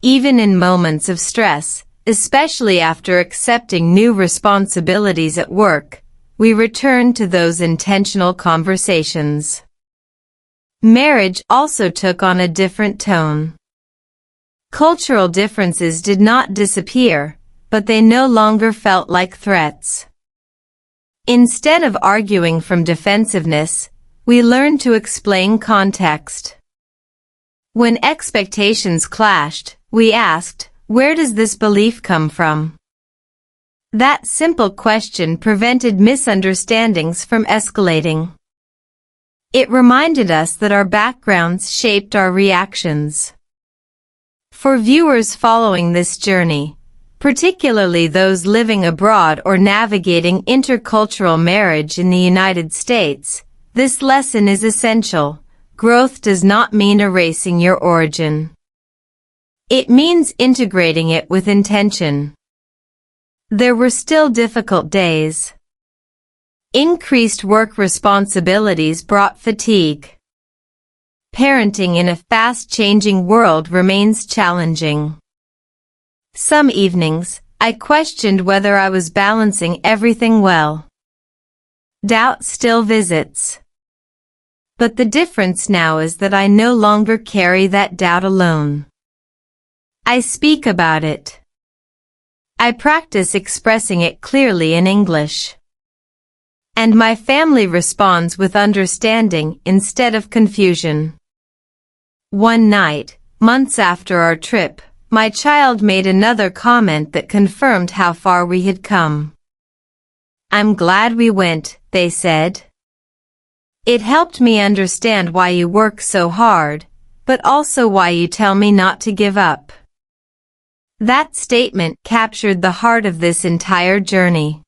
Even in moments of stress, especially after accepting new responsibilities at work, we returned to those intentional conversations. Marriage also took on a different tone. Cultural differences did not disappear, but they no longer felt like threats. Instead of arguing from defensiveness, we learned to explain context. When expectations clashed, we asked, where does this belief come from? That simple question prevented misunderstandings from escalating. It reminded us that our backgrounds shaped our reactions. For viewers following this journey, particularly those living abroad or navigating intercultural marriage in the United States, this lesson is essential. Growth does not mean erasing your origin. It means integrating it with intention. There were still difficult days. Increased work responsibilities brought fatigue. Parenting in a fast-changing world remains challenging. Some evenings, I questioned whether I was balancing everything well. Doubt still visits. But the difference now is that I no longer carry that doubt alone. I speak about it. I practice expressing it clearly in English. And my family responds with understanding instead of confusion. One night, months after our trip, my child made another comment that confirmed how far we had come. "I'm glad we went," they said. "It helped me understand why you work so hard, but also why you tell me not to give up." That statement captured the heart of this entire journey.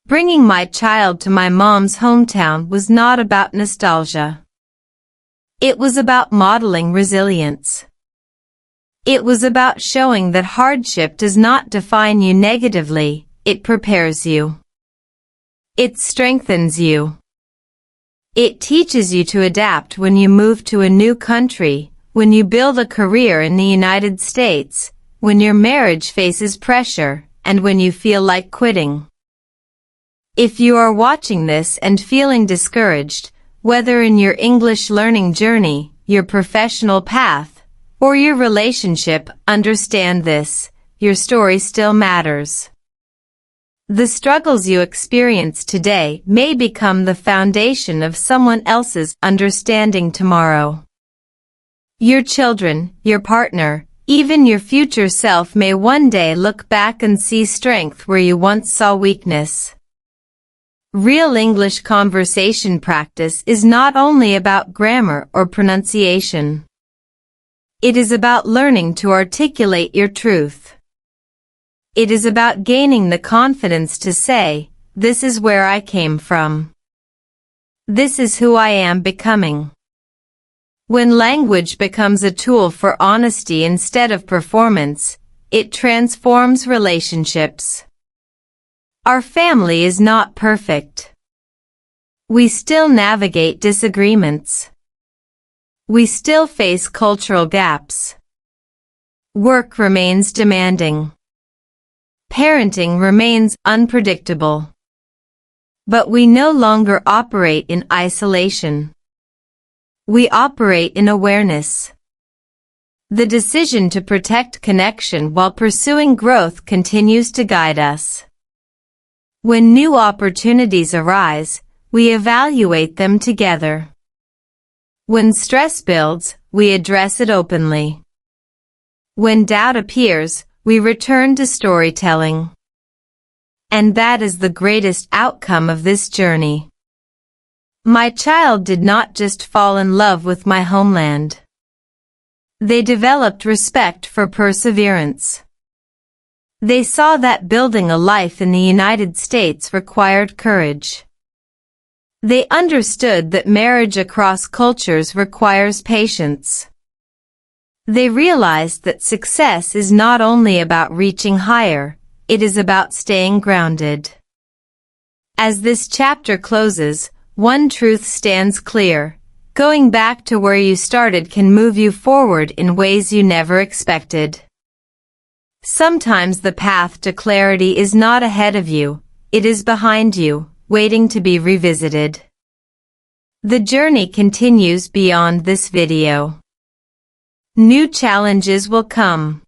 Bringing my child to my mom's hometown was not about nostalgia. It was about modeling resilience. It was about showing that hardship does not define you negatively, it prepares you. It strengthens you. It teaches you to adapt when you move to a new country, when you build a career in the United States, when your marriage faces pressure, and when you feel like quitting. If you are watching this and feeling discouraged, whether in your English learning journey, your professional path, or your relationship, understand this: your story still matters. The struggles you experience today may become the foundation of someone else's understanding tomorrow. Your children, your partner, even your future self may one day look back and see strength where you once saw weakness. Real English conversation practice is not only about grammar or pronunciation. It is about learning to articulate your truth. It is about gaining the confidence to say, "This is where I came from. This is who I am becoming." When language becomes a tool for honesty instead of performance, it transforms relationships. Our family is not perfect. We still navigate disagreements. We still face cultural gaps. Work remains demanding. Parenting remains unpredictable. But we no longer operate in isolation. We operate in awareness. The decision to protect connection while pursuing growth continues to guide us. When new opportunities arise, we evaluate them together. When stress builds, we address it openly. When doubt appears, we return to storytelling. And that is the greatest outcome of this journey. My child did not just fall in love with my homeland. They developed respect for perseverance. They saw that building a life in the United States required courage. They understood that marriage across cultures requires patience. They realized that success is not only about reaching higher, it is about staying grounded. As this chapter closes, one truth stands clear: going back to where you started can move you forward in ways you never expected. Sometimes the path to clarity is not ahead of you, it is behind you, waiting to be revisited. The journey continues beyond this video. New challenges will come.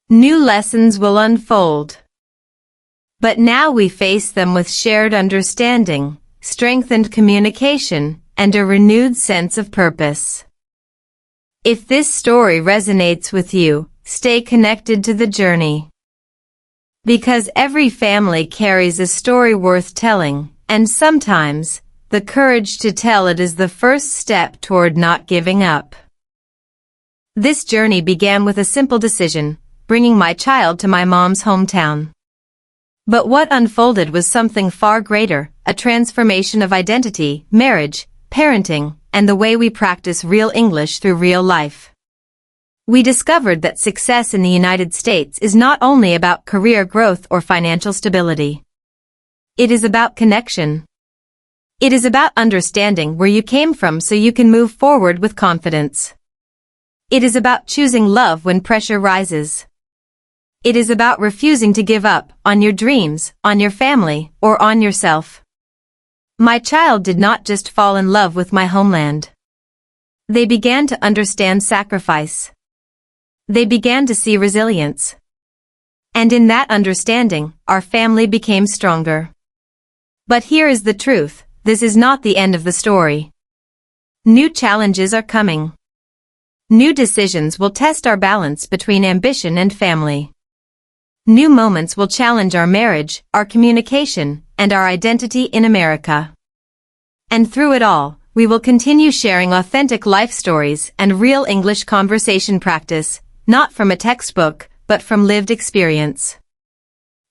New lessons will unfold. But now we face them with shared understanding, strengthened communication, and a renewed sense of purpose. If this story resonates with you, stay connected to the journey. Because every family carries a story worth telling, and sometimes, the courage to tell it is the first step toward not giving up. This journey began with a simple decision, bringing my child to my mom's hometown. But what unfolded was something far greater, a transformation of identity, marriage, parenting, and the way we practice real English through real life. We discovered that success in the United States is not only about career growth or financial stability. It is about connection. It is about understanding where you came from so you can move forward with confidence. It is about choosing love when pressure rises. It is about refusing to give up on your dreams, on your family, or on yourself. My child did not just fall in love with my homeland. They began to understand sacrifice. They began to see resilience. And in that understanding, our family became stronger. But here is the truth, this is not the end of the story. New challenges are coming. New decisions will test our balance between ambition and family. New moments will challenge our marriage, our communication, and our identity in America. And through it all, we will continue sharing authentic life stories and real English conversation practice, not from a textbook, but from lived experience.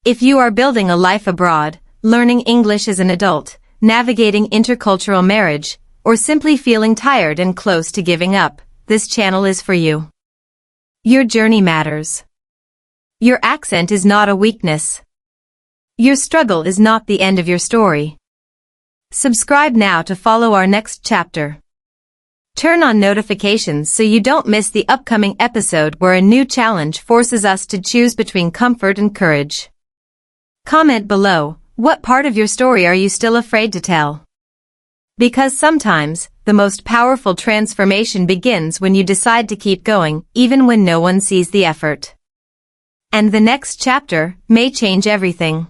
If you are building a life abroad, learning English as an adult, navigating intercultural marriage, or simply feeling tired and close to giving up, this channel is for you. Your journey matters. Your accent is not a weakness. Your struggle is not the end of your story. Subscribe now to follow our next chapter. Turn on notifications so you don't miss the upcoming episode where a new challenge forces us to choose between comfort and courage. Comment below, what part of your story are you still afraid to tell? Because sometimes, the most powerful transformation begins when you decide to keep going, even when no one sees the effort. And the next chapter may change everything.